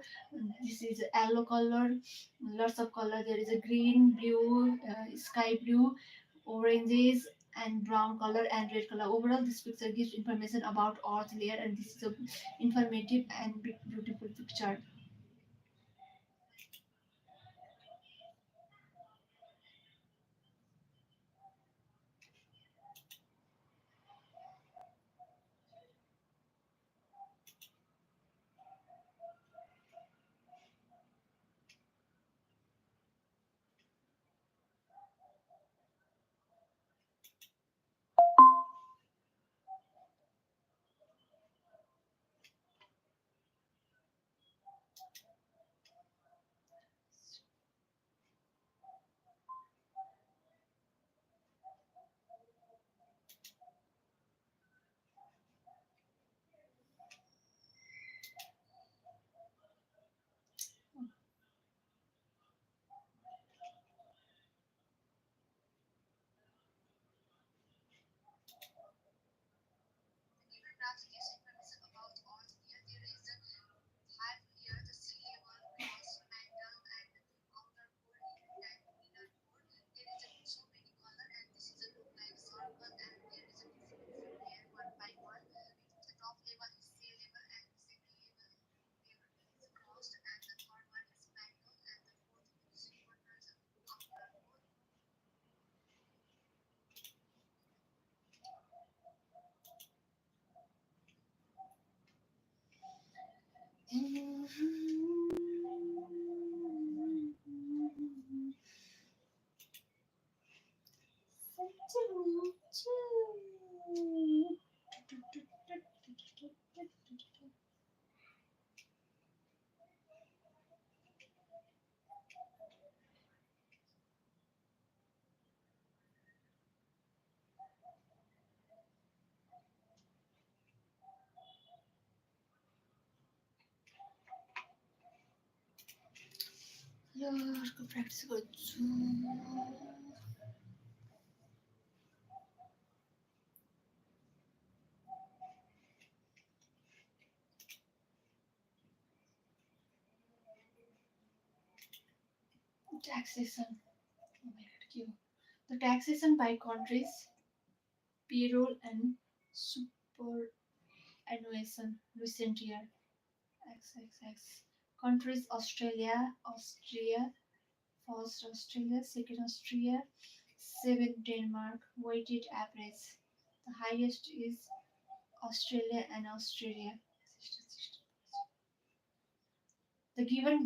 This is yellow color, lots of color. There is a green, blue, sky blue, oranges, and brown color and red color. Overall, this picture gives information about Earth layer, and this is a informative and beautiful picture. यार को practice गर्छु taxation. Oh my god, क्यों? The taxation by countries, payroll and superannuation recent year. XXX. Countries: Australia, Austria, first Australia, second Austria, seventh Denmark. Weighted average. The highest is Australia and Australia. The given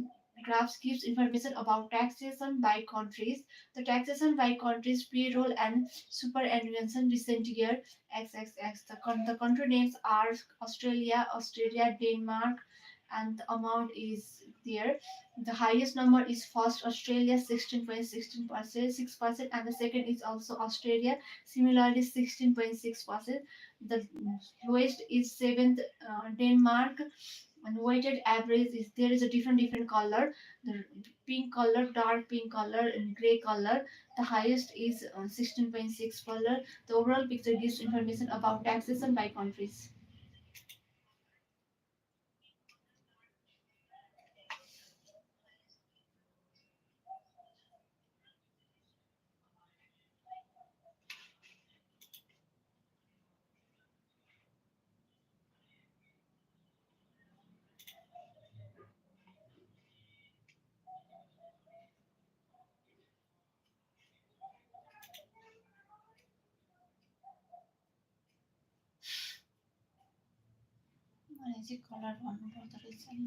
graphs gives information about taxation by countries. The taxation by countries, payroll and superannuation recent year XXX. The country names are Australia, Australia, Denmark, and the amount is there. The highest number is first Australia 16.16%, 6%, and the second is also Australia, similarly 16.6%. The lowest is seventh Denmark, and weighted average is there is a different color, the pink color, dark pink color, and gray color. The highest is 16.6 color. The overall picture gives information about taxation by countries. मलाई चाहिँ colour भन्नुपर्दो रहेछ ल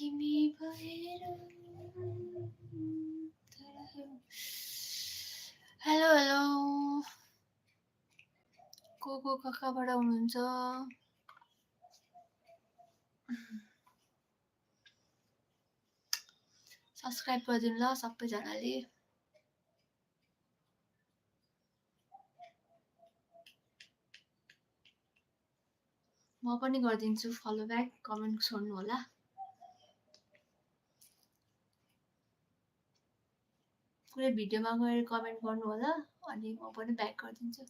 तिमी भएर hello hello को कहाँबाट हुनुहुन्छ subscribe गरिदिनु ल सबैजनाले म पनि गरिदिन्छु फलो ब्याक कमेन्ट छोड्नु होला कुनै भिडियोमा गएर कमेन्ट गर्नु होला अनि म पनि ब्याक गरिदिन्छु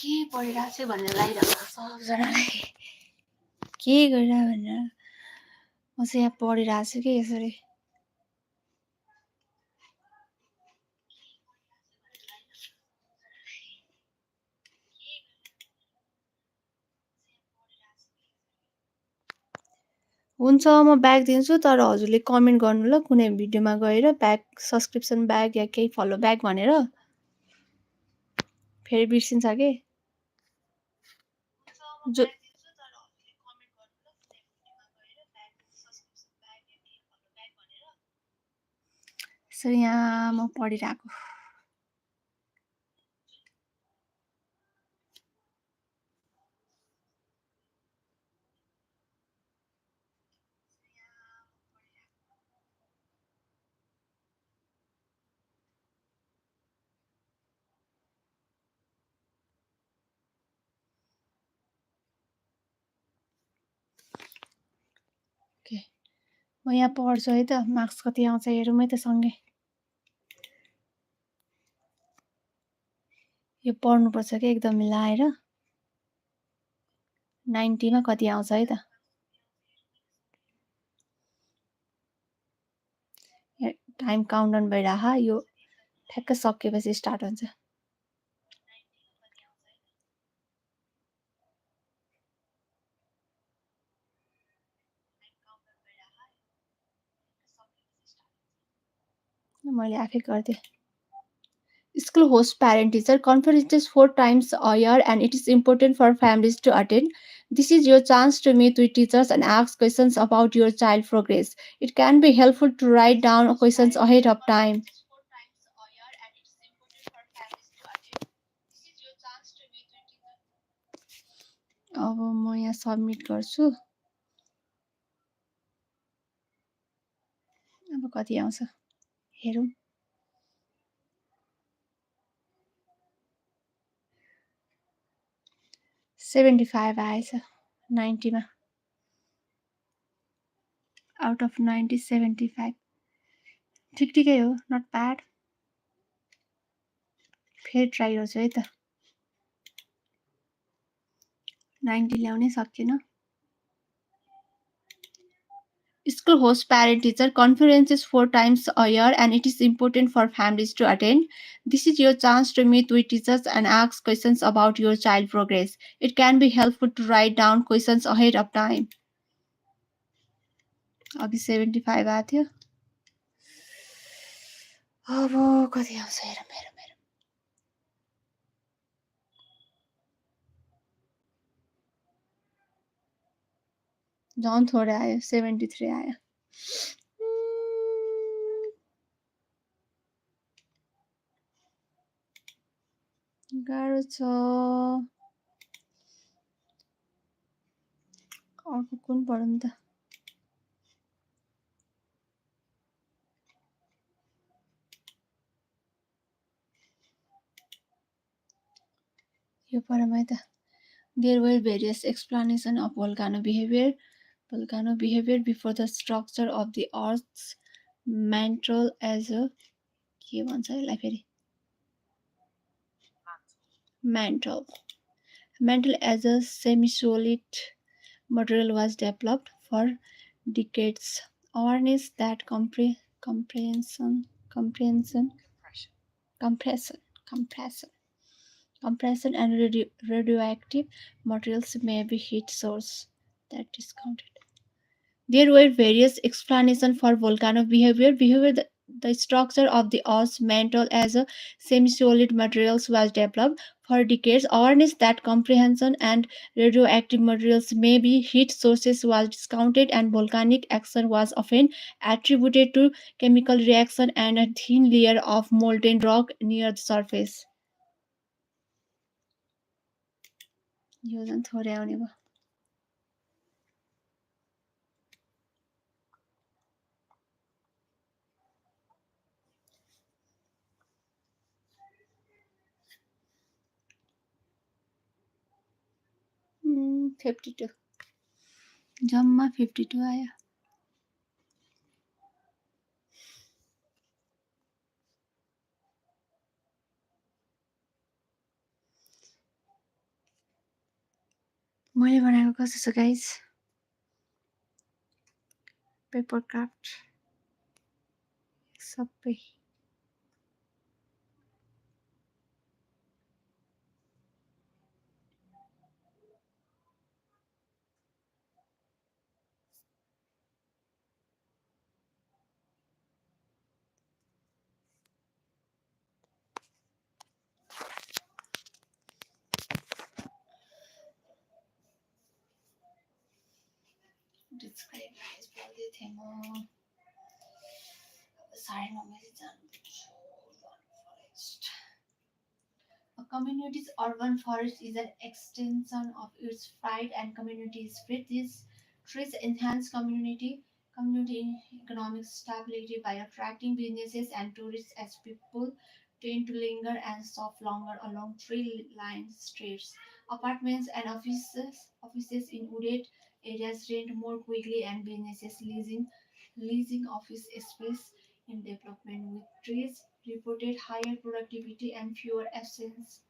के पढिरहेको छ भनेर लागिरहेको छ सबजनालाई के गरिरहेको भनेर म चाहिँ यहाँ पढिरहेको छु कि यसरी हुन्छ म ब्याक दिन्छु तर हजुरले कमेन्ट गर्नु ल कुनै भिडियोमा गएर ब्याक सब्सक्रिप्सन ब्याक या केही फलो ब्याक भनेर फेरि बिर्सिन्छ कि जो यसरी यहाँ म पढिरहेको ओके म यहाँ पढ्छु है त मार्क्स कति आउँछ हेरौँ है त सँगै यो पढ्नुपर्छ कि एकदम मिलाएर 90मा कति आउँछ है त टाइम काउन्टडाउन भइरह यो ठ्याक्क सकेपछि स्टार्ट हुन्छ मैले आफै गर्दै School hosts parent-teacher conferences 4 times a year and it is important for families to attend. This is your chance to meet with teachers and ask questions about your child progress. It can be helpful to write down questions ahead of time. अब म यहाँ submit गर्छु अब कति आउँछ हेरौँ 75 आएछ 90मा out of 90 75 ठिकै हो नट ब्याड फेरि ट्राई गर्छु है त 90 ल्याउनै सकिएन School hosts parent-teacher conferences 4 times a year and it is important for families to attend. This is your chance to meet with teachers and ask questions about your child progress. It can be helpful to write down questions ahead of time. अघि 75 आएको थियो अब कति आउँछ हेरौँ हेरौँ हेरौँ झन् थोरै आयो 73 आयो गाह्रो छ अर्को कुन पढौँ त यो पढौँ है त There were various explanations of volcano behavior. Volcano behavior before the structure of the Earth's mantle as a के भन्छ यसलाई फेरि mantle as a semi-solid material was developed for decades. Awareness that compression and radioactive materials may be heat source that discounted. There were various explanations for volcano behavior. The structure of the Earth's mantle as a semi-solid materials was developed for decades. Awareness that comprehension and radioactive materials may be heat sources was discounted, and volcanic action was often attributed to chemical reaction and a thin layer of molten rock near the surface. यो झन् थोरै आउने भयो Hmm, 52 जम्मा 52 आयो मैले बनाएको कस्तो छ गाइस पेपर क्राफ्ट सबै डिस्क्राइब गाइस बोल्दै थिएँ म साढे 9 बजे जानुपर्छ forest A community's urban forest is an extension of its pride and community spirit. These trees enhance community economic stability by attracting businesses and tourists as people tend to linger and shop longer along tree-lined streets. Apartments and offices in wooded areas rent more quickly, and businesses leasing office space in development with trees reported higher productivity and fewer absence.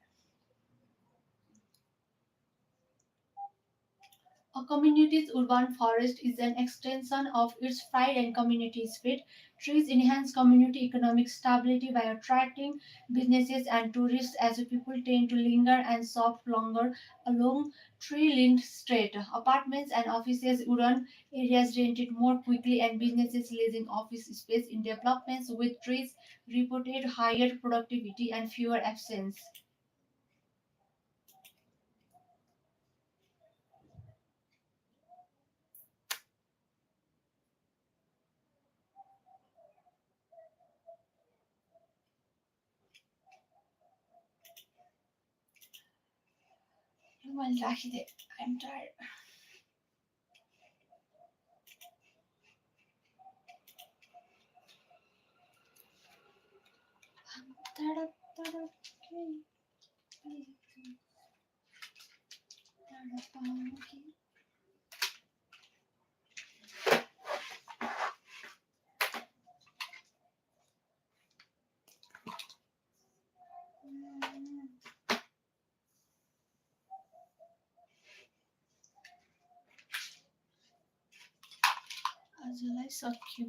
A community's urban forest is an extension of its pride and community spirit. Trees enhance community economic stability by attracting businesses and tourists as people tend to linger and shop longer along tree-lined street. Apartments and offices urban areas rented more quickly, and businesses leasing office space in developments with trees reported higher productivity and fewer absence. Well, I'm tired. आजलाई सक्यो